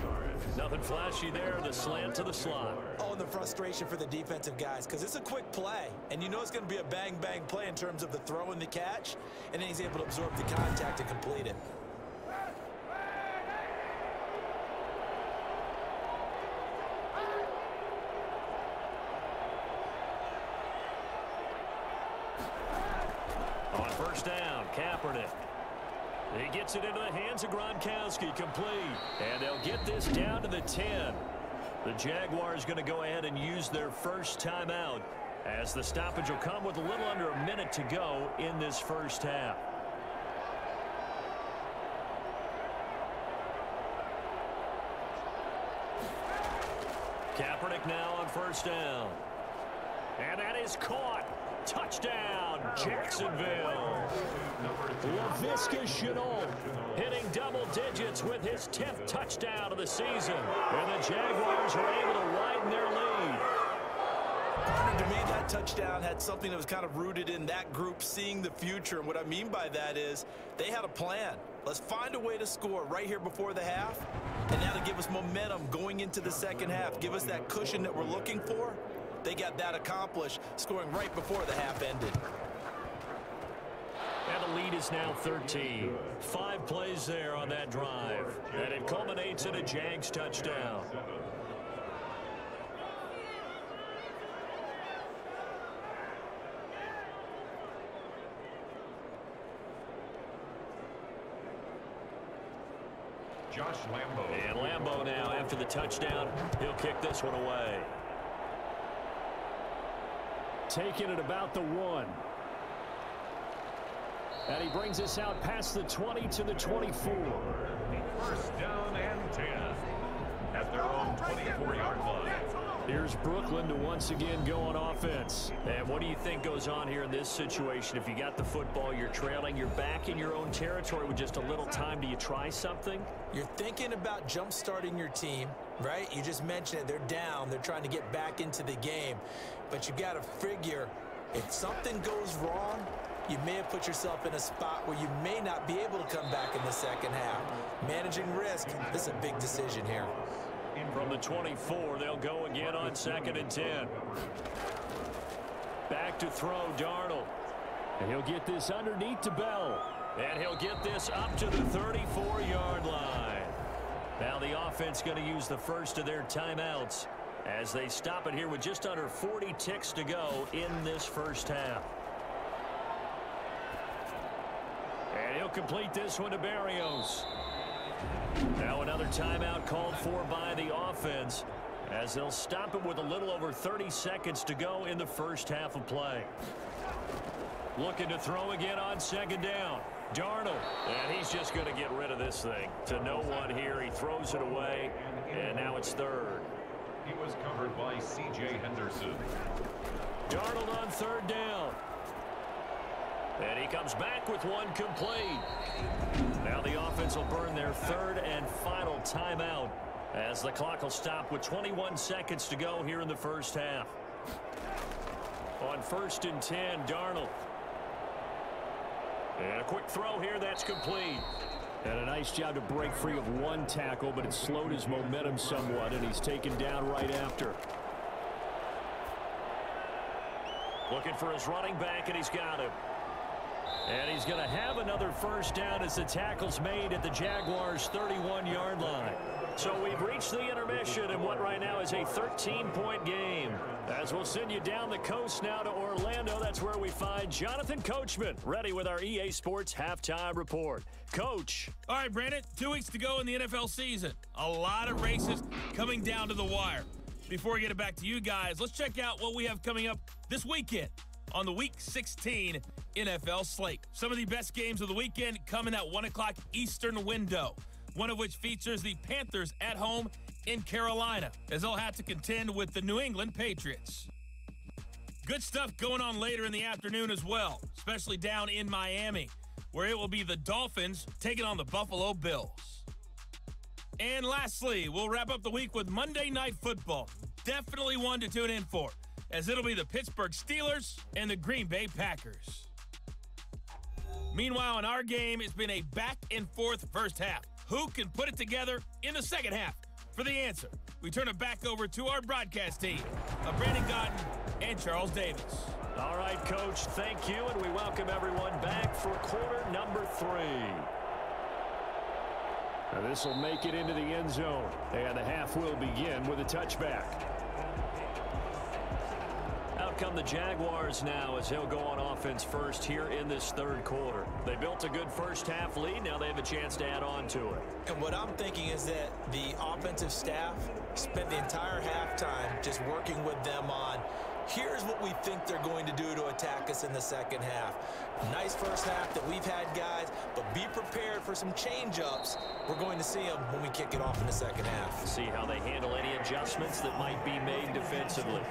Nothing flashy there, the slant to the slot. Oh, and the frustration for the defensive guys, because it's a quick play. And you know it's going to be a bang-bang play in terms of the throw and the catch. And then he's able to absorb the contact and complete it. On first down, Kaepernick. He gets it into the hands of Gronkowski, complete. And they'll get this down to the 10. The Jaguars going to go ahead and use their first timeout as the stoppage will come with a little under a minute to go in this first half. Kaepernick now on first down. And that is caught. Touchdown, Jacksonville. Laviska Shenault hitting double digits with his 10th touchdown of the season. And the Jaguars are able to widen their lead. To me, that touchdown had something that was kind of rooted in that group seeing the future. And what I mean by that is they had a plan. Let's find a way to score right here before the half. And that'll give us momentum going into the second half. Give us that cushion that we're looking for. They got that accomplished, scoring right before the half ended. And the lead is now 13. 5 plays there on that drive. And it culminates in a Jags touchdown. Josh Lambo. And Lambo now, after the touchdown, he'll kick this one away. taken at about the 1. And he brings us out past the 20 to the 24. First down and 10 at their own 24-yard line. Here's Brooklyn to once again go on offense. And what do you think goes on here in this situation? If you got the football, you're trailing, you're back in your own territory with just a little time. Do you try something? You're thinking about jump-starting your team, right? You just mentioned it. They're down. They're trying to get back into the game. But you got to figure, if something goes wrong, you may have put yourself in a spot where you may not be able to come back in the second half. Managing risk, this is a big decision here. From the 24, they'll go again on 2nd and 10. Back to throw, Darnold. And he'll get this underneath to Bell. And he'll get this up to the 34-yard line. Now the offense going to use the first of their timeouts as they stop it here with just under 40 ticks to go in this first half. And he'll complete this one to Barrios. Now another timeout called for by the offense as they'll stop it with a little over 30 seconds to go in the first half of play. Looking to throw again on 2nd down. Darnold, and he's just going to get rid of this thing. To no one here, he throws it away, and now it's 3rd. He was covered by C.J. Henderson. Darnold on 3rd down. And he comes back with one complete. Now the offense will burn their 3rd and final timeout as the clock will stop with 21 seconds to go here in the first half. On 1st and 10, Darnold. And a quick throw here, that's complete. And a nice job to break free of one tackle, but it slowed his momentum somewhat, and he's taken down right after. Looking for his running back, and he's got him. And he's going to have another first down as the tackle's made at the Jaguars' 31-yard line. So we've reached the intermission in what right now is a 13-point game. As we'll send you down the coast now to Orlando, that's where we find Jonathan Coachman, ready with our EA Sports Halftime Report. Coach. All right, Brandon, 2 weeks to go in the NFL season. A lot of races coming down to the wire. Before we get it back to you guys, let's check out what we have coming up this weekend on the Week 16 NFL slate. Some of the best games of the weekend come in that 1 o'clock Eastern window, one of which features the Panthers at home in Carolina, as they'll have to contend with the New England Patriots. Good stuff going on later in the afternoon as well, especially down in Miami, where it will be the Dolphins taking on the Buffalo Bills. And lastly, we'll wrap up the week with Monday Night Football. Definitely one to tune in for, as it'll be the Pittsburgh Steelers and the Green Bay Packers. Meanwhile, in our game, it's been a back-and-forth first half. Who can put it together in the second half? For the answer, we turn it back over to our broadcast team of Brandon Godden and Charles Davis. All right, Coach, thank you, and we welcome everyone back for quarter number 3. Now this will make it into the end zone, and the half will begin with a touchback. Out come the Jaguars now as they'll go on offense first here in this third quarter. They built a good first half lead. Now they have a chance to add on to it. And what I'm thinking is that the offensive staff spent the entire halftime just working with them on, here's what we think they're going to do to attack us in the second half. Nice first half that we've had, guys, but be prepared for some change-ups. We're going to see them when we kick it off in the second half. See how they handle any adjustments that might be made defensively.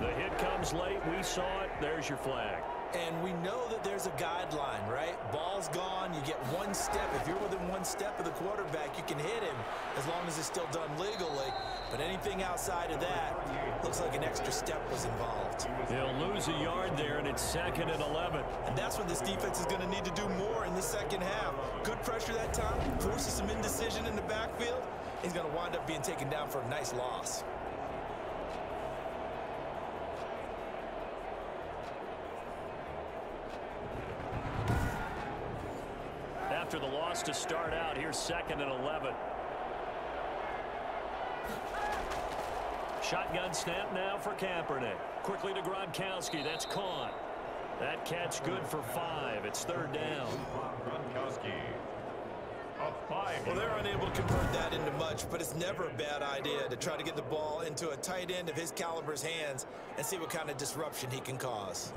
The hit comes late. We saw it. There's your flag. And we know that there's a guideline, right? Ball's gone. You get one step. If you're within one step of the quarterback, you can hit him as long as it's still done legally. But anything outside of that, looks like an extra step was involved. They'll lose a yard there, and it's 2nd and 11. And that's when this defense is going to need to do more in the second half. Good pressure that time, forces some indecision in the backfield. He's going to wind up being taken down for a nice loss. After the loss to start out, here's 2nd and 11. Shotgun snap now for Kaepernick. Quickly to Gronkowski. That's caught. That catch good for 5. It's 3rd down. Gronkowski Well, they're unable to convert that into much, but it's never a bad idea to try to get the ball into a tight end of his caliber's hands and see what kind of disruption he can cause.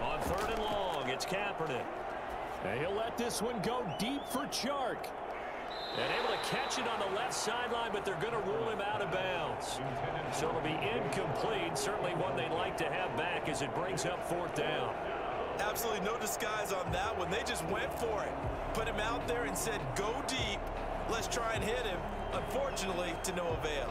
On 3rd and long, it's Kaepernick. And he'll let this one go deep for Chark. And able to catch it on the left sideline, but they're going to rule him out of bounds. So it'll be incomplete. Certainly one they'd like to have back as it brings up 4th down. Absolutely no disguise on that one. They just went for it. Put him out there and said, go deep. Let's try and hit him. Unfortunately, to no avail.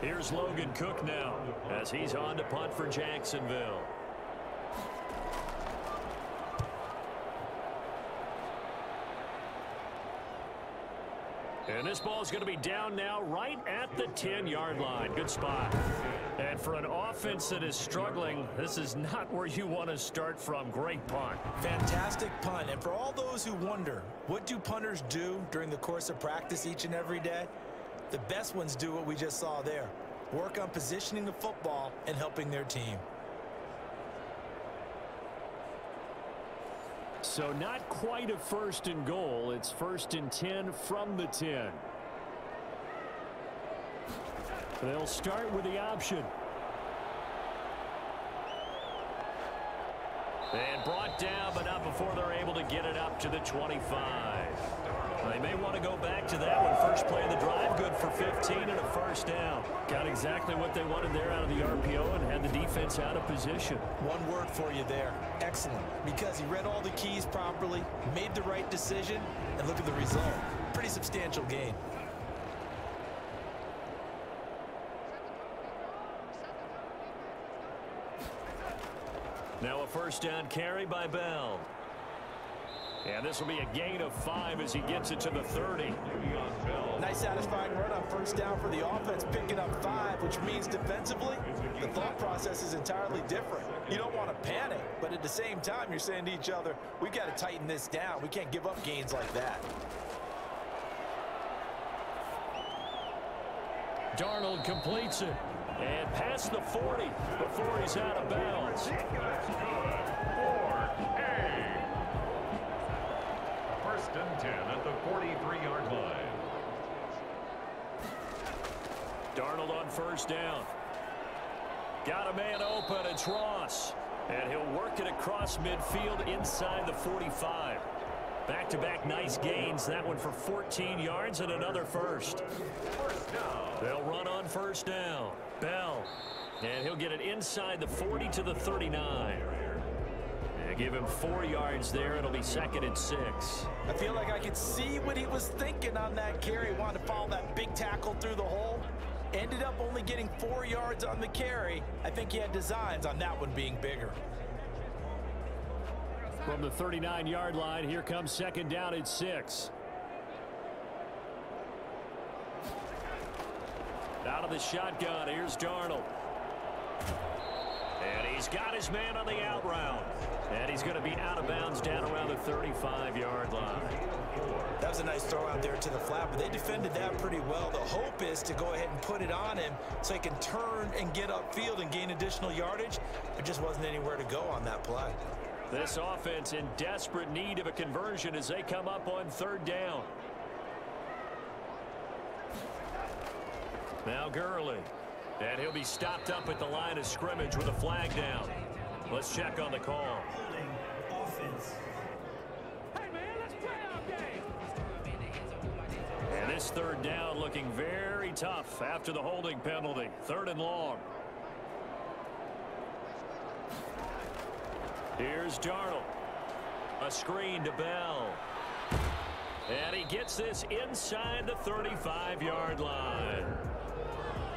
Here's Logan Cook now as he's on to punt for Jacksonville. And this ball's going to be down now right at the 10-yard line. Good spot. And for an offense that is struggling, this is not where you want to start from. Great punt. Fantastic punt. And for all those who wonder, what do punters do during the course of practice each and every day? The best ones do what we just saw there. Work on positioning the football and helping their team. So not quite a 1st and goal. It's 1st and 10 from the 10. They'll start with the option. And brought down, but not before they're able to get it up to the 25. They may want to go back to that one. First play of the drive, good for 15 and a 1st down. Got exactly what they wanted there out of the RPO and had the defense out of position. One word for you there. Excellent. Because he read all the keys properly, made the right decision, and look at the result. Pretty substantial gain. Now a 1st down carry by Bell. And this will be a gain of 5 as he gets it to the 30. Nice satisfying run on 1st down for the offense, picking up 5, which means defensively, the thought process is entirely different. You don't want to panic, but at the same time, you're saying to each other, we've got to tighten this down. We can't give up gains like that. Darnold completes it. And past the 40 before he's out of bounds. First and 10 at the 43-yard line. Darnold on 1st down. Got a man open. It's Ross. And he'll work it across midfield inside the 45. Back-to-back nice gains. That one for 14 yards and another 1st. They'll run on 1st down. Bell. And he'll get it inside the 40 to the 39. And give him 4 yards there. It'll be 2nd and 6. I feel like I could see what he was thinking on that carry. He wanted to follow that big tackle through the hole. Ended up only getting 4 yards on the carry. I think he had designs on that one being bigger. From the 39-yard line, here comes 2nd down at 6. Out of the shotgun, here's Darnold. And he's got his man on the out route. And he's going to be out of bounds down around the 35-yard line. That was a nice throw out there to the flat, but they defended that pretty well. The hope is to go ahead and put it on him so he can turn and get upfield and gain additional yardage. There just wasn't anywhere to go on that play. This offense in desperate need of a conversion as they come up on 3rd down. Now Gurley. And he'll be stopped up at the line of scrimmage with a flag down. Let's check on the call. Holding offense. Hey, man, let's play our game. And this 3rd down looking very tough after the holding penalty. 3rd and long. Here's Darnold. A screen to Bell. And he gets this inside the 35-yard line.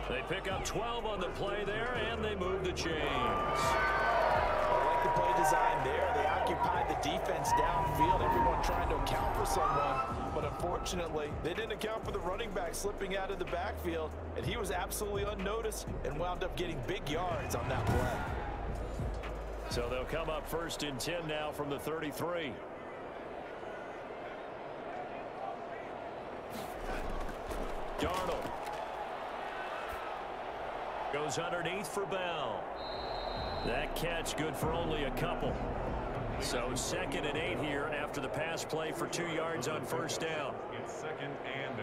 They pick up 12 on the play there, and they move the chains. I like the play design there. They occupied the defense downfield, everyone trying to account for someone. but unfortunately, they didn't account for the running back slipping out of the backfield, and he was absolutely unnoticed and wound up getting big yards on that play. So they'll come up 1st and 10 now from the 33. Darnold goes underneath for Bell. That catch good for only a couple. So 2nd and 8 here after the pass play for 2 yards on 1st down. It's 2nd and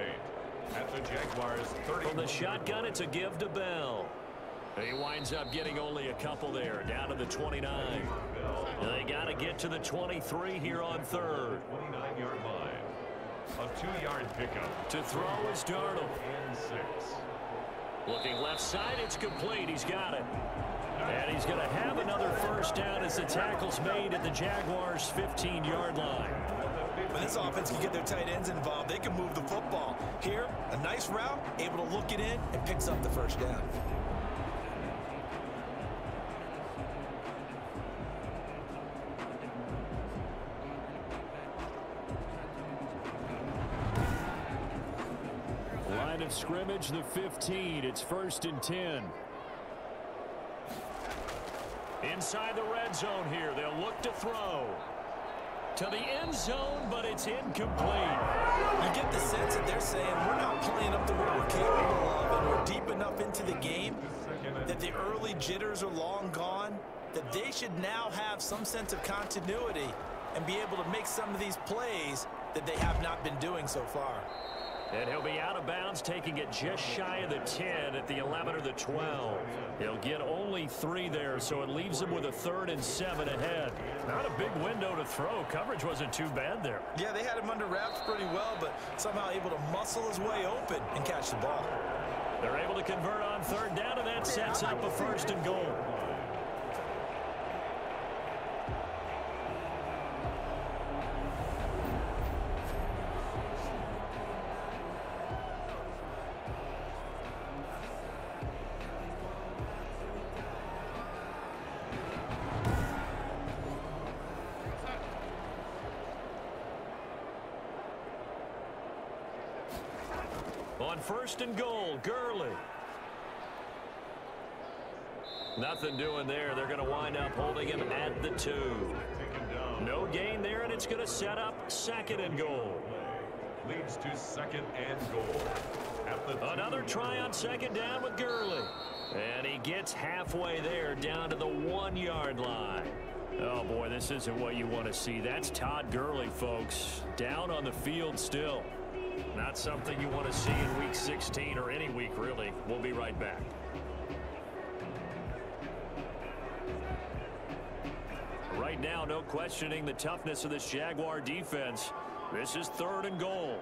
8 at the Jaguars 30. From the shotgun, it's a give to Bell. He winds up getting only a couple there, down to the 29. They got to get to the 23 here on 3rd. 29-yard line. A 2-yard pickup. To throw is Darnold. And 6. Looking left side, it's complete. He's got it. And he's going to have another 1st down as the tackle's made at the Jaguars' 15-yard line. When this offense can get their tight ends involved, they can move the football. Here, a nice route, able to look it in, and picks up the 1st down. Line of scrimmage, the 15. It's 1st and 10. Inside the red zone here. They'll look to throw to the end zone, but it's incomplete. You get the sense that they're saying we're not playing up to what we're capable of, and we're deep enough into the game that the early jitters are long gone, that they should now have some sense of continuity and be able to make some of these plays that they have not been doing so far. And he'll be out of bounds, taking it just shy of the 10 at the 11 or the 12. He'll get only 3 there, so it leaves him with a 3rd and 7 ahead. Not a big window to throw. Coverage wasn't too bad there. Yeah, they had him under wraps pretty well, but somehow able to muscle his way open and catch the ball. They're able to convert on 3rd down, and that sets up a 1st and goal. On 1st and goal, Gurley. Nothing doing there. They're going to wind up holding him at the 2. No gain there, and it's going to set up 2nd and goal. Leads to 2nd and goal. At the Another try on 2nd down with Gurley. And he gets halfway there, down to the 1-yard line. Oh, boy, this isn't what you want to see. That's Todd Gurley, folks. Down on the field still. Not something you want to see in Week 16 or any week, really. We'll be right back. Right now, no questioning the toughness of this Jaguar defense. This is 3rd and goal.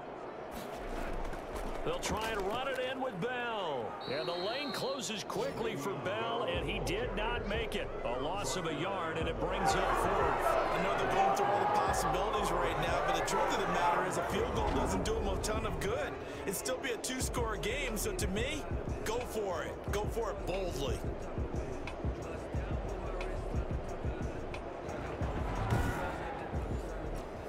They'll try and run it in with Bell. And the lane closes quickly for Bell, and he did not make it. A loss of a yard, and it brings up 4th. I know they're going through all the possibilities right now, but the truth of the matter is a field goal doesn't do them a ton of good. It'd still be a 2-score game, so to me, go for it. Go for it boldly.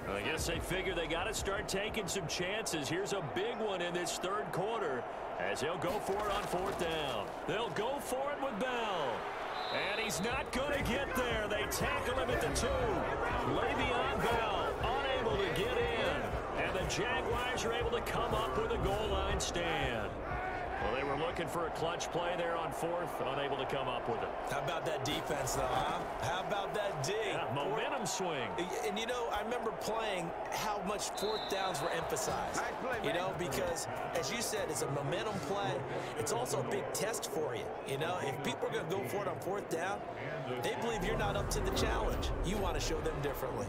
I guess they figure they got to start taking some chances. Here's a big one in this 3rd quarter as he'll go for it on 4th down. They'll go for it with Bell. And he's not going to get there. They tackle him at the 2. Le'Veon Bell unable to get in. And the Jaguars are able to come up with a goal line stand. Well, they were looking for a clutch play there on 4th, unable to come up with it. How about that defense, though, huh? How about that D? Yeah, momentum swing. And, you know, I remember playing how much 4th downs were emphasized. You know, because, as you said, it's a momentum play. It's also a big test for you. You know, if people are going to go for it on 4th down, they believe you're not up to the challenge. You want to show them differently.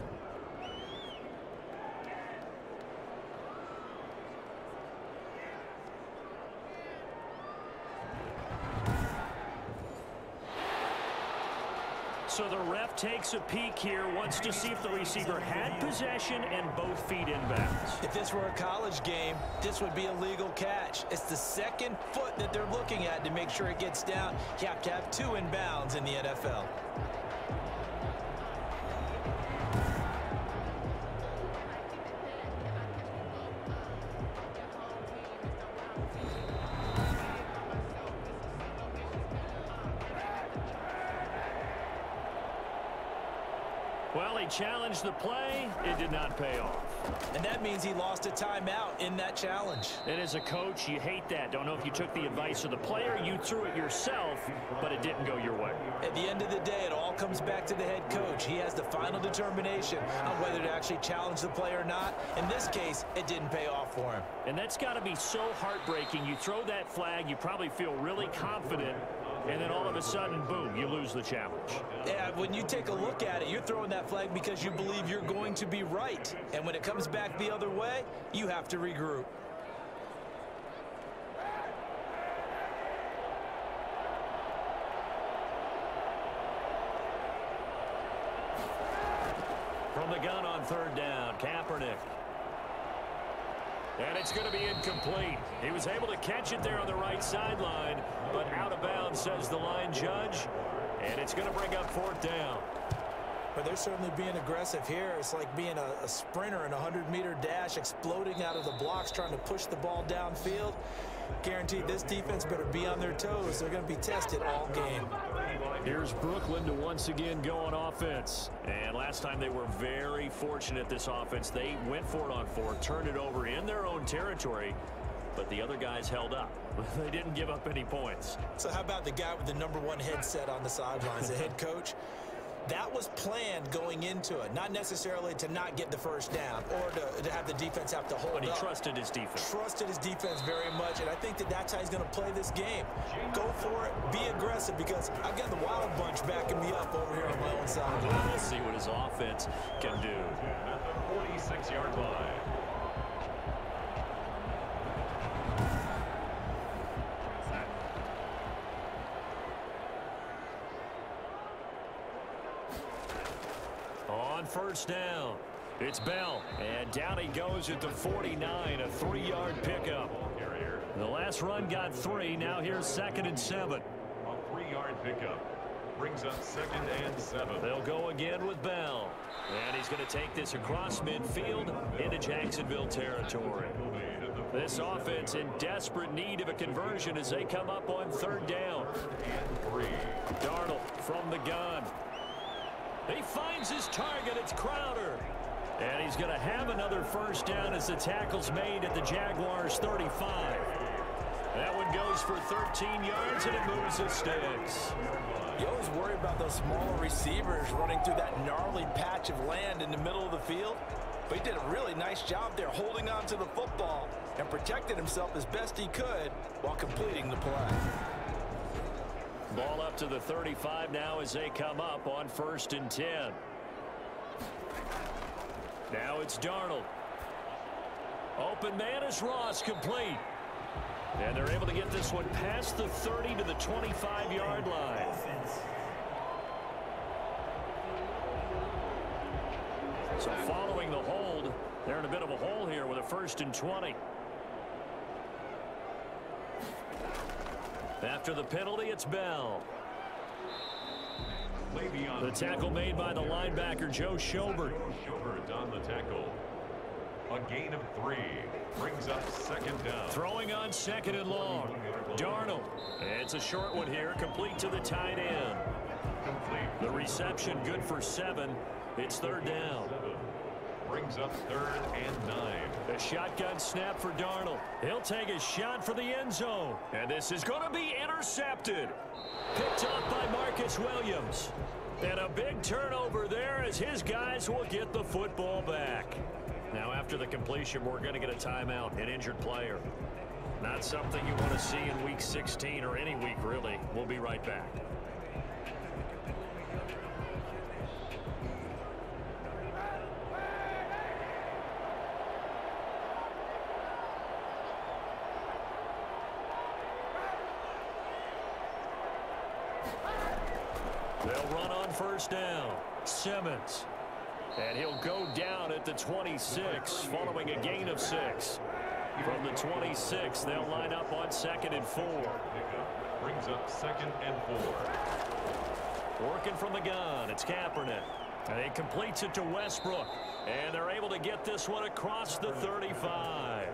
So the ref takes a peek here, wants to see if the receiver had possession and both feet inbounds. If this were a college game, this would be a legal catch. It's the 2nd foot that they're looking at to make sure it gets down. You have to have 2 inbounds in the NFL. Well, he challenged the play. It did not pay off. And that means he lost a timeout in that challenge. And as a coach, you hate that. Don't know if you took the advice of the player. You threw it yourself, but it didn't go your way. At the end of the day, it all comes back to the head coach. He has the final determination on whether to actually challenge the play or not. In this case, it didn't pay off for him. And that's got to be so heartbreaking. You throw that flag, you probably feel really confident, and then all of a sudden, boom, you lose the challenge. Yeah, when you take a look at it, you're throwing that flag because you believe you're going to be right. And when it comes back the other way, you have to regroup. From the gun on third down, Kaepernick. And it's going to be incomplete. He was able to catch it there on the right sideline, but out of bounds, says the line judge. And it's going to bring up fourth down. But they're certainly being aggressive here. It's like being a sprinter in a 100-meter dash, exploding out of the blocks, trying to push the ball downfield. Guaranteed this defense better be on their toes. They're going to be tested all game. Here's Brooklyn to once again go on offense. And last time they were very fortunate, this offense. They went for it on fourth, turned it over in their own territory, but the other guys held up. They didn't give up any points. So how about the guy with the #1 headset on the sidelines, the head coach? That was planned going into it, not necessarily to not get the first down or to have the defense have to hold up. But he trusted his defense. Trusted his defense very much, and I think that's how he's going to play this game. Go for it, be aggressive, because I've got the Wild Bunch backing me up over here on my own side. We'll see what his offense can do. At the 46-yard line. On first down, it's Bell, and down he goes at the 49, a 3-yard pickup. The last run got 3, now here's 2nd and 7. A 3-yard pickup brings up 2nd and 7. They'll go again with Bell, and he's going to take this across midfield into Jacksonville territory. This offense in desperate need of a conversion as they come up on third down. And 3. Darnold from the gun. He finds his target. It's Crowder. And he's going to have another first down as the tackle's made at the Jaguars 35. That one goes for 13 yards, and it moves the sticks. You always worry about those smaller receivers running through that gnarly patch of land in the middle of the field. But he did a really nice job there holding on to the football and protected himself as best he could while completing the play. Ball up to the 35 now as they come up on 1st and 10. Now it's Darnold. Open man is Ross, complete. And they're able to get this one past the 30 to the 25-yard line. So following the hold, they're in a bit of a hole here with a 1st and 20. After the penalty, it's Bell. The tackle made by the linebacker, Joe Schobert. Schobert on the tackle. A gain of 3 brings up 2nd down. Throwing on 2nd and long. Darnold. It's a short one here, complete to the tight end. Complete. The reception good for 7. It's 3rd down. Brings up 3rd and 9. A shotgun snap for Darnold. He'll take a shot for the end zone. And this is going to be intercepted. Picked off by Marcus Williams. And a big turnover there as his guys will get the football back. Now after the completion, we're going to get a timeout, an injured player. Not something you want to see in week 16 or any week really. We'll be right back. They'll run on first down. Simmons. And he'll go down at the 26 following a gain of 6. From the 26, they'll line up on 2nd and 4. Brings up 2nd and 4. Working from the gun, it's Kaepernick. And he completes it to Westbrook. And they're able to get this one across the 35.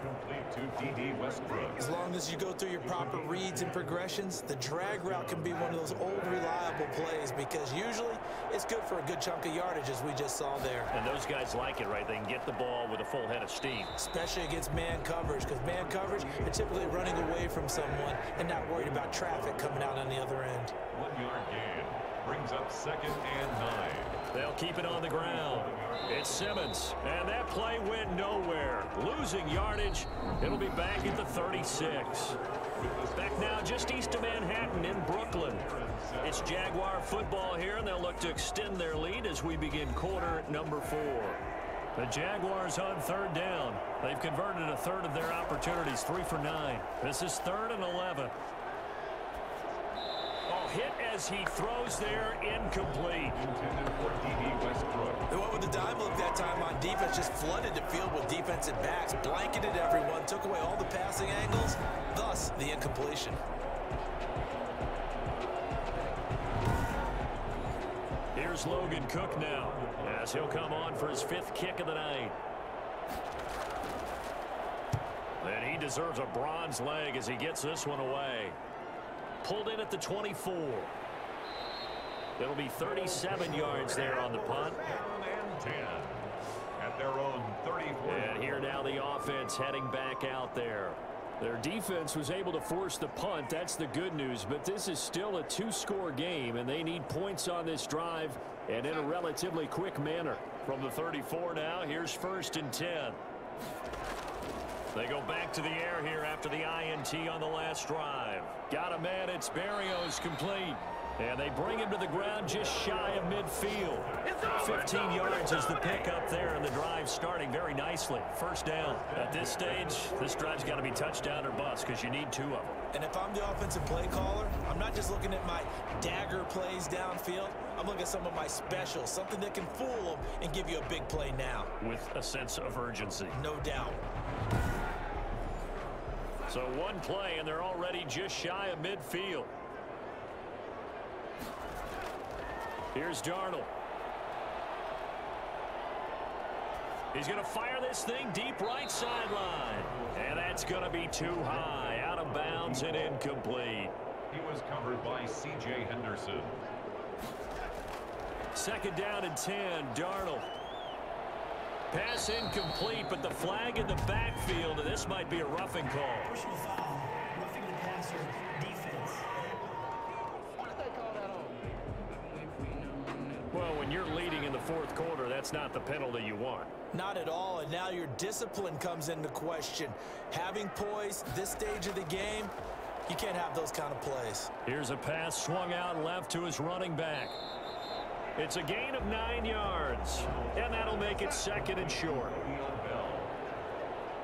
to D.D. Westbrook. As long as you go through your proper reads and progressions, the drag route can be one of those old reliable plays because usually it's good for a good chunk of yardage as we just saw there. And those guys like it, right? They can get the ball with a full head of steam. Especially against man coverage, because man coverage, they're typically running away from someone and not worried about traffic coming out on the other end. 1 yard gain brings up 2nd and 9. They'll keep it on the ground. It's Simmons, and that play went nowhere. Losing yardage. It'll be back at the 36. Back now just east of Manhattan in Brooklyn. It's Jaguar football here, and they'll look to extend their lead as we begin quarter number 4. The Jaguars on 3rd down. They've converted a third of their opportunities, 3 for 9. This is 3rd and 11. Hit as he throws there, incomplete. Intended for D.D. Westbrook. They went with the dime look that time on defense, just flooded the field with defensive backs, blanketed everyone, took away all the passing angles, thus the incompletion. Here's Logan Cook now, as he'll come on for his 5th kick of the night. And he deserves a bronze leg as he gets this one away. Pulled in at the 24. It'll be 37 yards there on the punt. And 10 at their own 34. And here now the offense heading back out there. Their defense was able to force the punt. That's the good news. But this is still a 2-score game, and they need points on this drive and in a relatively quick manner. From the 34 now, here's 1st and 10. They go back to the air here after the INT on the last drive. Got a man, it's Barrios complete. And they bring him to the ground just shy of midfield. 15 yards is the pickup there, and the drive starting very nicely. 1st down. At this stage, this drive's got to be touchdown or bust because you need 2 of them. And if I'm the offensive play caller, I'm not just looking at my dagger plays downfield. I'm looking at some of my specials, something that can fool them and give you a big play now. With a sense of urgency. No doubt. So 1 play, and they're already just shy of midfield. Here's Darnold. He's going to fire this thing deep right sideline. And that's going to be too high. Out of bounds and incomplete. He was covered by C.J. Henderson. 2nd down and 10. Darnold. Pass incomplete, but the flag in the backfield, and this might be a roughing call. Personal foul. Roughing the passer. Defense. Well, when you're leading in the 4th quarter, that's not the penalty you want. Not at all, and now your discipline comes into question. Having poise this stage of the game, you can't have those kind of plays. Here's a pass swung out left to his running back. It's a gain of 9 yards, and that'll make it 2nd and short.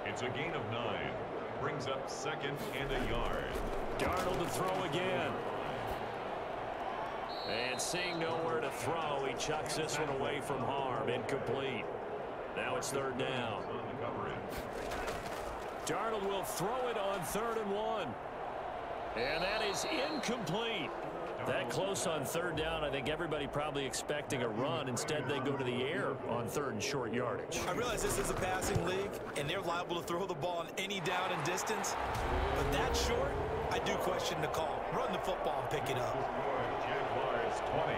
It's a gain of 9. Brings up 2nd and a yard. Darnold to throw again. And seeing nowhere to throw, he chucks this one away from harm. Incomplete. Now it's 3rd down. Darnold will throw it on 3rd and 1. And that is incomplete. That close on 3rd down, I think everybody probably expecting a run. Instead, they go to the air on 3rd and short yardage. I realize this is a passing league, and they're liable to throw the ball on any down and distance. But that short, I do question the call. Run the football and pick it up. Jaguars 20.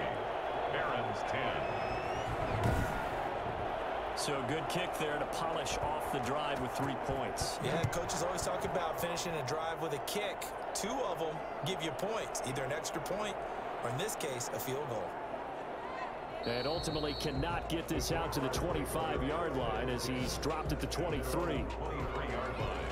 Barons 10. So good kick there to polish off the drive with 3 points. Yeah, coaches always talk about finishing a drive with a kick. 2 of them give you points, either an extra point or, in this case, a field goal. And ultimately cannot get this out to the 25-yard line as he's dropped at the 23. 23-yard line.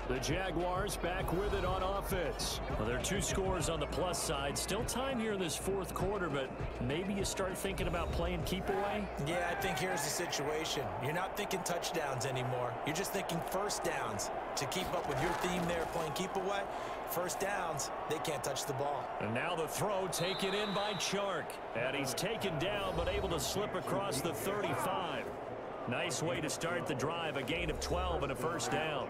The Jaguars back with it on offense. Well, there are 2 scores on the plus side. Still time here in this 4th quarter, but maybe you start thinking about playing keep away? Yeah, I think here's the situation. You're not thinking touchdowns anymore. You're just thinking 1st downs. To keep up with your theme there, playing keep away, 1st downs, they can't touch the ball. And now the throw taken in by Chark. And he's taken down, but able to slip across the 35. Nice way to start the drive, a gain of 12 and a 1st down.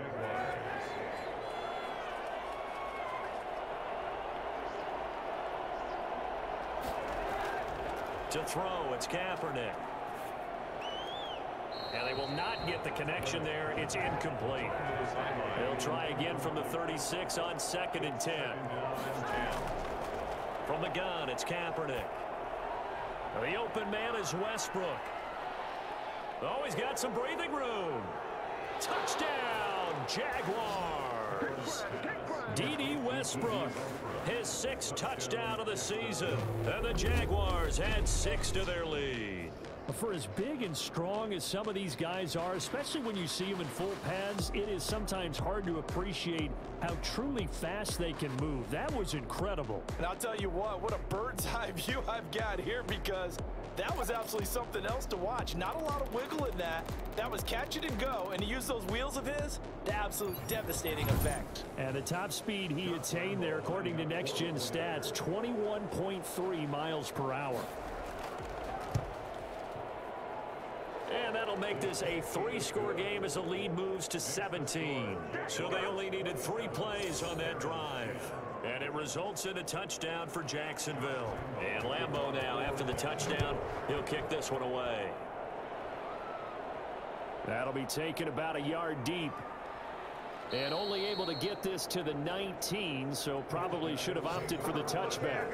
To throw, it's Kaepernick. And they will not get the connection there. It's incomplete. They'll try again from the 36 on 2nd and 10. From the gun, it's Kaepernick. The open man is Westbrook. Oh, he's got some breathing room. Touchdown, Jaguars. D.D. Westbrook, his 6th touchdown of the season. And the Jaguars had 6 to their lead. For as big and strong as some of these guys are, especially when you see them in full pads, it is sometimes hard to appreciate how truly fast they can move. That was incredible. And I'll tell you what a bird's eye view I've got here, because that was absolutely something else to watch. Not a lot of wiggle in that. That was catch it and go, and he used those wheels of his to absolute devastating effect. And the top speed he attained there, according to Next Gen Stats, 21.3 miles per hour. And that'll make this a 3-score game as the lead moves to 17. So they only needed 3 plays on that drive. And it results in a touchdown for Jacksonville. And Lambeau now, after the touchdown, he'll kick this one away. That'll be taken about a yard deep. And only able to get this to the 19, so probably should have opted for the touchback.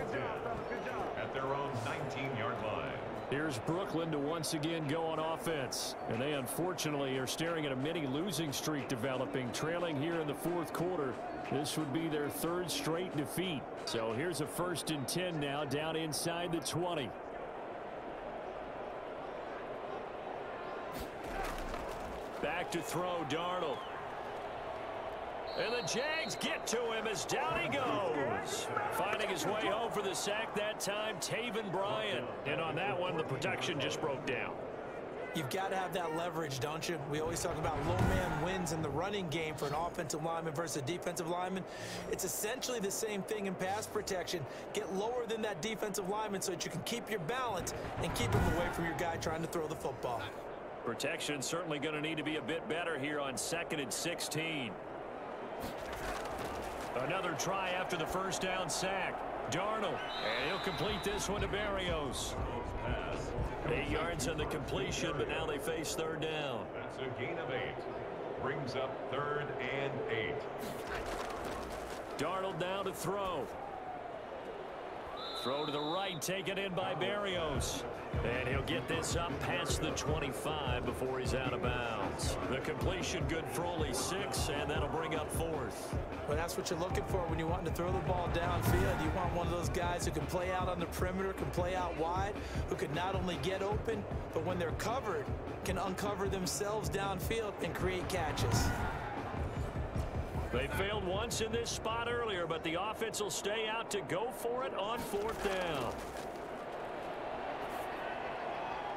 At their own 19-yard line. Here's Brooklyn to once again go on offense. And they unfortunately are staring at a mini losing streak developing, trailing here in the 4th quarter. This would be their 3rd straight defeat. So here's a 1st and 10 now, down inside the 20. Back to throw, Darnold. And the Jags get to him as down he goes. Finding his way home for the sack that time, Taven Bryan. And on that one, the protection just broke down. You've got to have that leverage, don't you? We always talk about low man wins in the running game for an offensive lineman versus a defensive lineman. It's essentially the same thing in pass protection. Get lower than that defensive lineman so that you can keep your balance and keep him away from your guy trying to throw the football. Protection certainly going to need to be a bit better here on 2nd and 16. Another try after the 1st down sack. Darnold, and he'll complete this one to Berrios. 8 yards on the completion, but now they face 3rd down. That's a gain of 8. Brings up 3rd and 8. Darnold now to throw. Throw to the right, taken in by Berrios. And he'll get this up past the 25 before he's out of bounds. The completion good for only 6, and that'll bring up 4th. Well, that's what you're looking for when you want to throw the ball downfield. You want one of those guys who can play out on the perimeter, can play out wide, who can not only get open, but when they're covered, can uncover themselves downfield and create catches. They failed once in this spot earlier, but the offense will stay out to go for it on 4th down.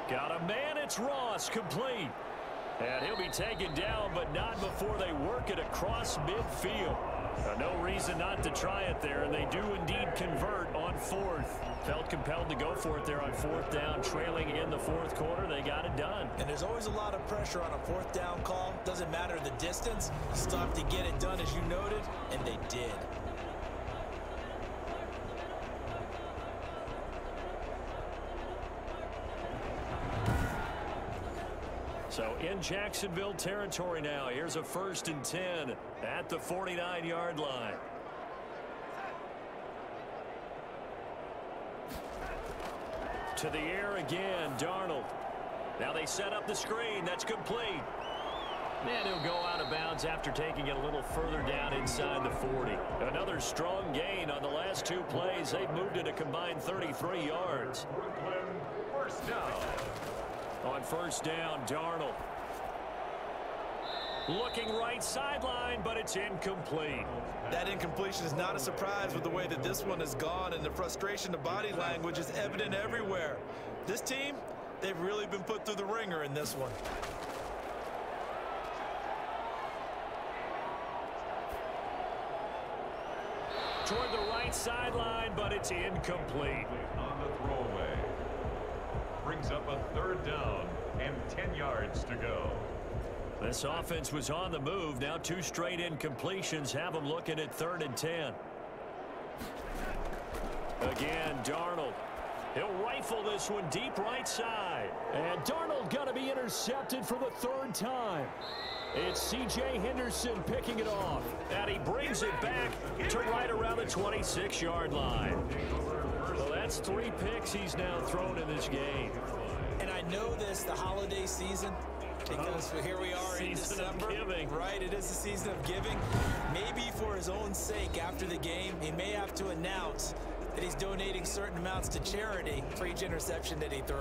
Got a man, it's Ross, complete. And he'll be taken down, but not before they work it across midfield. No reason not to try it there, and they do indeed convert on 4th. Felt compelled to go for it there on 4th down, trailing in the 4th quarter. They got it done. And there's always a lot of pressure on a 4th down call. Doesn't matter the distance. You still have to get it done, as you noted, and they did. So in Jacksonville territory now. Here's a 1st and 10 at the 49-yard line. To the air again, Darnold. Now they set up the screen. That's complete. And he'll go out of bounds after taking it a little further down inside the 40. Another strong gain on the last 2 plays. They've moved it a combined 33 yards. Brooklyn, 1st down. On 1st down, Darnold. Looking right sideline, but it's incomplete. That incompletion is not a surprise with the way that this one has gone, and the frustration, the body language is evident everywhere. This team, they've really been put through the ringer in this one. Toward the right sideline, but it's incomplete. On the throwaway. Brings up a 3rd down and 10 yards to go. This offense was on the move. Now 2 straight incompletions have them looking at 3rd and 10. Again, Darnold. He'll rifle this one deep right side. And Darnold going to be intercepted for the third time. It's C.J. Henderson picking it off. And he brings it back to right around the 26-yard line. So that's 3 picks he's now thrown in this game. And I know this, the holiday season, because here we are in December. Right, it is the season of giving. Maybe for his own sake, after the game, he may have to announce that he's donating certain amounts to charity for each interception that he threw.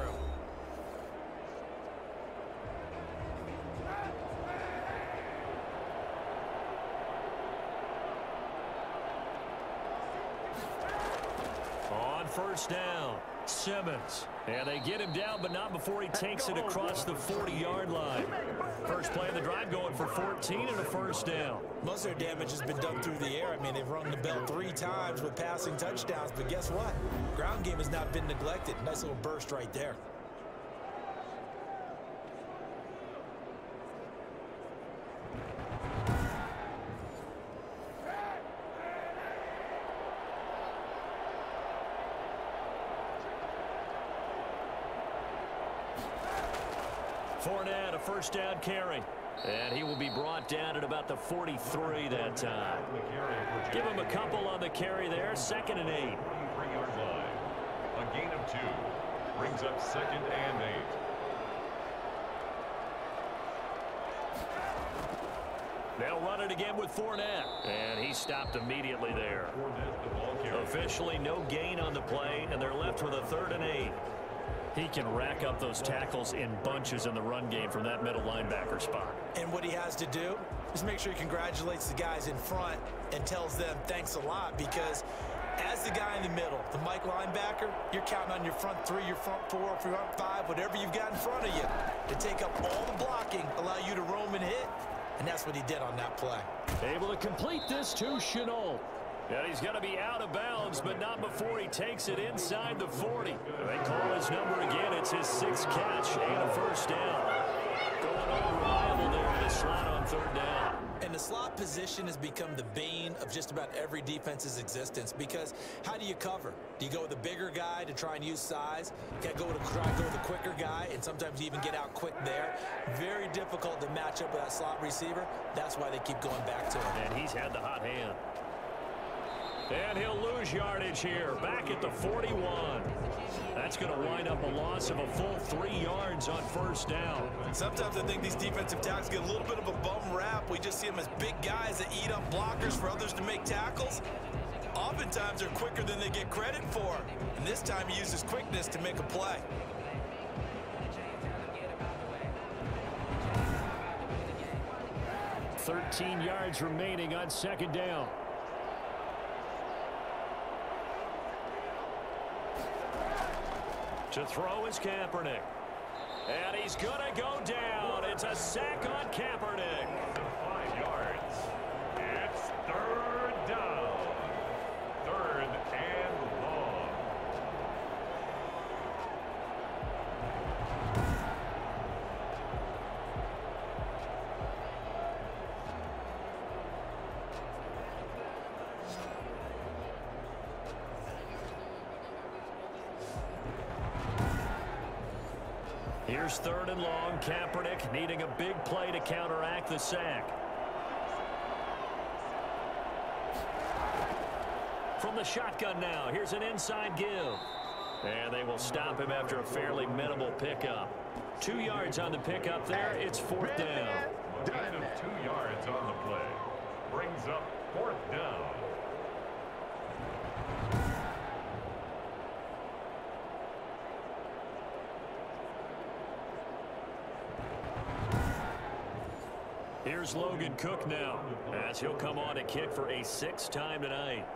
On first down, Simmons. And they get him down, but not before he takes it across the 40-yard line. First play of the drive going for 14 and a first down. Most of their damage has been done through the air. I mean, they've rung the bell 3 times with passing touchdowns, but guess what? Ground game has not been neglected. Nice little burst right there. Fournette, a first down carry. And he will be brought down at about the 43 that time. Give him a couple on the carry there. 2nd and 8. 23-yard line. A gain of 2. Brings up 2nd and 8. They'll run it again with Fournette. And he stopped immediately there. Officially no gain on the play, and they're left with a 3rd and 8. He can rack up those tackles in bunches in the run game from that middle linebacker spot. And what he has to do is make sure he congratulates the guys in front and tells them thanks a lot, because as the guy in the middle, the Mike linebacker, you're counting on your front 3, your front 4, your front 5, whatever you've got in front of you to take up all the blocking, allow you to roam and hit. And that's what he did on that play. Able to complete this to Shenault. And he's going to be out of bounds, but not before he takes it inside the 40. They call his number again. It's his 6th catch and a first down. Going on reliable there in the slot on 3rd down. And the slot position has become the bane of just about every defense's existence, because how do you cover? Do you go with a bigger guy to try and use size? You got to try and go with a quicker guy, and sometimes you even get out quick there. Very difficult to match up with that slot receiver. That's why they keep going back to him. And he's had the hot hand. And he'll lose yardage here, back at the 41. That's going to wind up a loss of a full 3 yards on first down. Sometimes I think these defensive tackles get a little bit of a bum rap. We just see them as big guys that eat up blockers for others to make tackles. Oftentimes they're quicker than they get credit for. And this time he uses quickness to make a play. $13 yards remaining on 2nd down. To throw is Kaepernick. And he's going to go down. It's a sack on Kaepernick. 5 yards. It's 3rd down. 3rd and long. Here's 3rd and long. Kaepernick needing a big play to counteract the sack. From the shotgun now, here's an inside give. And they will stop him after a fairly minimal pickup. 2 yards on the pickup there. It's 4th down. Gain of 2 yards on the play. Brings up 4th down. Here's Logan Cook now, as he'll come on to kick for a 6th time tonight.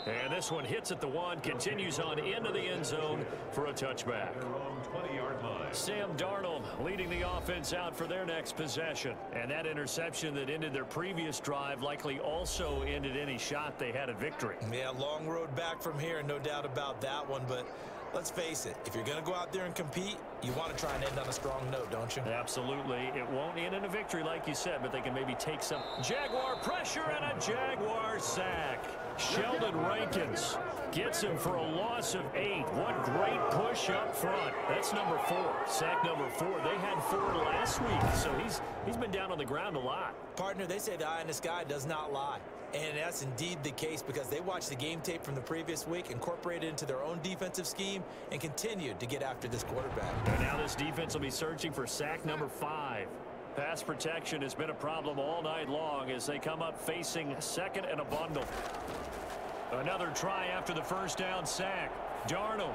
And this one hits at the 1, continues on into the end zone for a touchback. Their own 20-yard line. Sam Darnold leading the offense out for their next possession. And that interception that ended their previous drive likely also ended any shot they had at victory. Yeah, long road back from here, no doubt about that one. But Let's face it, if you're going to go out there and compete, you want to try and end on a strong note, don't you? Absolutely. It won't end in a victory like you said, but they can maybe take some Jaguar pressure and a Jaguar sack. Sheldon Rankins gets him for a loss of 8. What great push up front. That's number 4. Sack number 4. They had 4 last week, so he's been down on the ground a lot. Partner, they say the eye in the sky does not lie. And that's indeed the case because they watched the game tape from the previous week, incorporated it into their own defensive scheme, and continued to get after this quarterback. And now this defense will be searching for sack number 5. Pass protection has been a problem all night long as they come up facing second and a bundle. Another try after the first down sack. Darnold.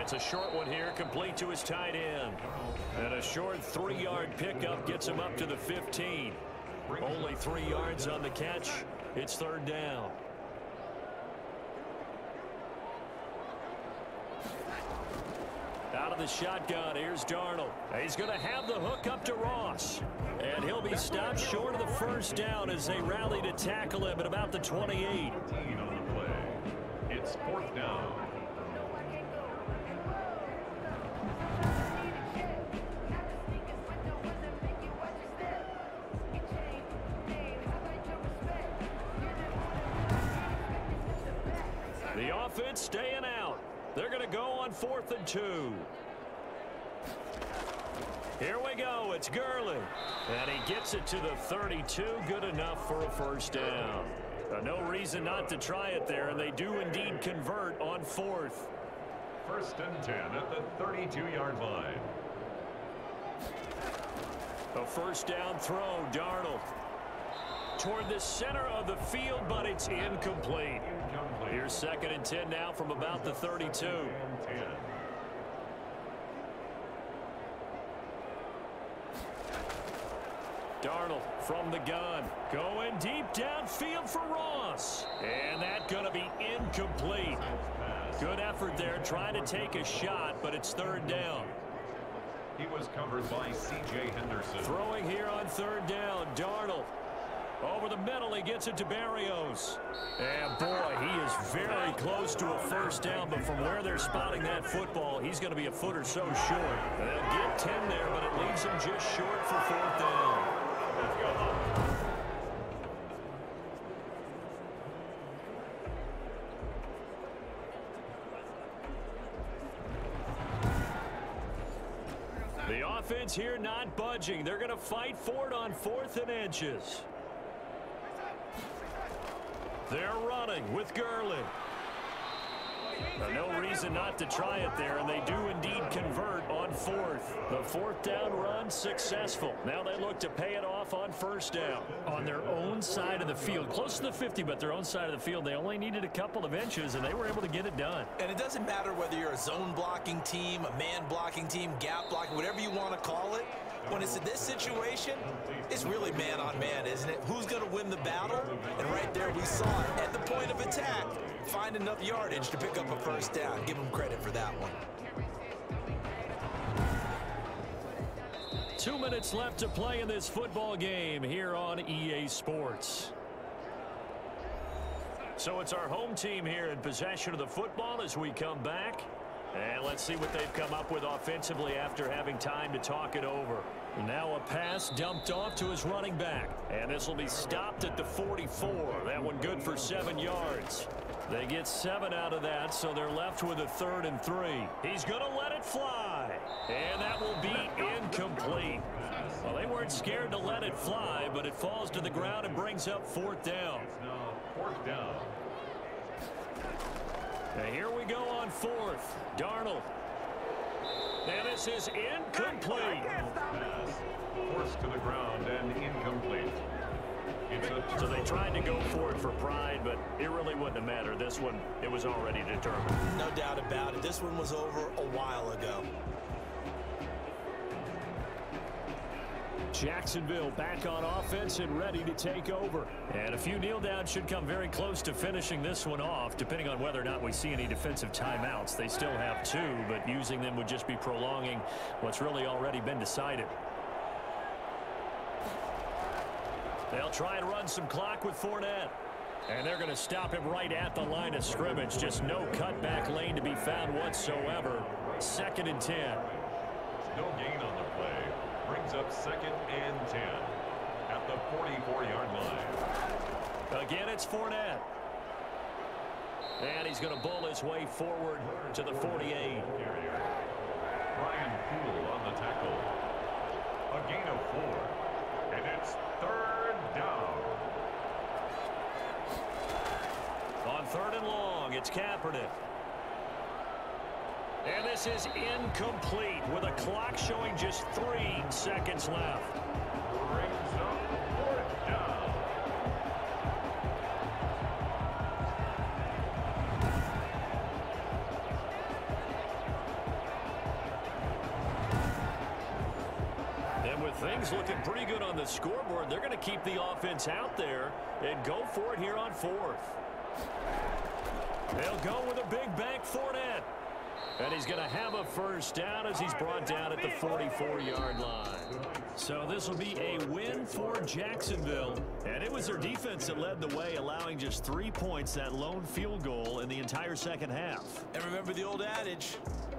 It's a short one here, complete to his tight end. And a short 3-yard pickup gets him up to the 15. Only 3 yards on the catch. It's third down. Out of the shotgun, here's Darnold. He's going to have the hook up to Ross. And he'll be stopped short of the first down as they rally to tackle him at about the 28. On the play. It's fourth down. The offense staying out. They're going to go on 4th and 2. Here we go. It's Gurley. And he gets it to the 32. Good enough for a first down. No reason not to try it there, and they do indeed convert on 4th. First and 10 at the 32-yard line. A first down throw. Darnold toward the center of the field, but it's incomplete. Here's 2nd and 10 now from about the 32. Darnold from the gun. Going deep downfield for Ross. And that's going to be incomplete. Good effort there trying to take a shot, but it's third down. He was covered by C.J. Henderson. Throwing here on third down. Darnold. Over the middle, he gets it to Berrios. And boy, he is very close to a first down, but from where they're spotting that football, he's going to be a foot or so short. They'll get 10 there, but it leaves him just short for fourth down. The offense here not budging. They're going to fight for it on 4th and inches. They're running with Gurley. No reason not to try it there, and they do indeed convert on 4th. The fourth down run successful. Now they look to pay it off on first down. On their own side of the field, close to the 50, but their own side of the field, they only needed a couple of inches, and they were able to get it done. And it doesn't matter whether you're a zone blocking team, a man blocking team, gap blocking, whatever you want to call it. When it's in this situation, it's really man on man, isn't it? Who's going to win the battle? And right there we saw it at the point of attack. Find enough yardage to pick up a first down. Give them credit for that one. 2 minutes left to play in this football game here on EA Sports. So it's our home team here in possession of the football as we come back. And let's see what they've come up with offensively after having time to talk it over. Now a pass dumped off to his running back. And this will be stopped at the 44. That one good for 7 yards. They get 7 out of that, so they're left with a 3rd and 3. He's going to let it fly. And that will be incomplete. Well, they weren't scared to let it fly, but it falls to the ground and brings up 4th down. Now, 4th down. And here we go on 4th. Darnold. And this is incomplete. Pass forced to the ground and incomplete. So they tried to go for it for pride, but it really wouldn't have mattered. This one, it was already determined. No doubt about it. This one was over a while ago. Jacksonville back on offense and ready to take over. And a few kneel downs should come very close to finishing this one off, depending on whether or not we see any defensive timeouts. They still have 2, but using them would just be prolonging what's really already been decided. They'll try and run some clock with Fournette. And they're going to stop him right at the line of scrimmage. Just no cutback lane to be found whatsoever. 2nd and 10. No gain on the play. Brings up 2nd and 10 at the 44-yard line. Again, it's Fournette. And he's going to bull his way forward to the 48. Brian Poole on the tackle. A gain of 4. And it's 3rd down. On 3rd and long, it's Kaepernick. And this is incomplete with a clock showing just 3 seconds left. Brings up 4th down. And with things looking pretty good on the scoreboard, they're going to keep the offense out there and go for it here on 4th. They'll go with a big bank Fournette. And he's going to have a 1st down as he's brought down at the 44-yard line. So this will be a win for Jacksonville. And it was their defense that led the way, allowing just 3 points, that lone field goal in the entire second half. And remember the old adage,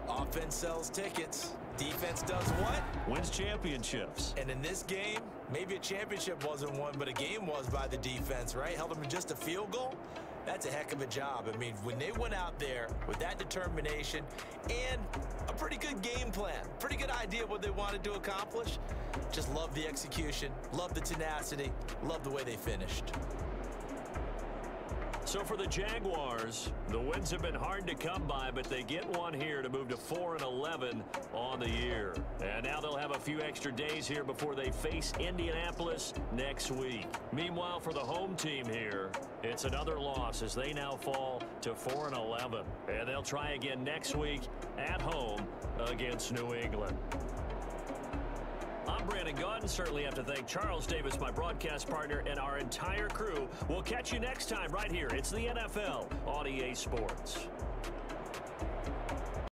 offense sells tickets. Defense does what? Wins championships. And in this game, maybe a championship wasn't won, but a game was by the defense, right? Held them to just a field goal. That's a heck of a job. I mean, when they went out there with that determination and a pretty good game plan, pretty good idea what they wanted to accomplish, just love the execution, love the tenacity, love the way they finished. So for the Jaguars, the wins have been hard to come by, but they get one here to move to 4-11 on the year. And now they'll have a few extra days here before they face Indianapolis next week. Meanwhile, for the home team here, it's another loss as they now fall to 4-11. And they'll try again next week at home against New England. I'm Brandon Gaudin. Certainly have to thank Charles Davis, my broadcast partner, and our entire crew. We'll catch you next time right here. It's the NFL on EA Sports.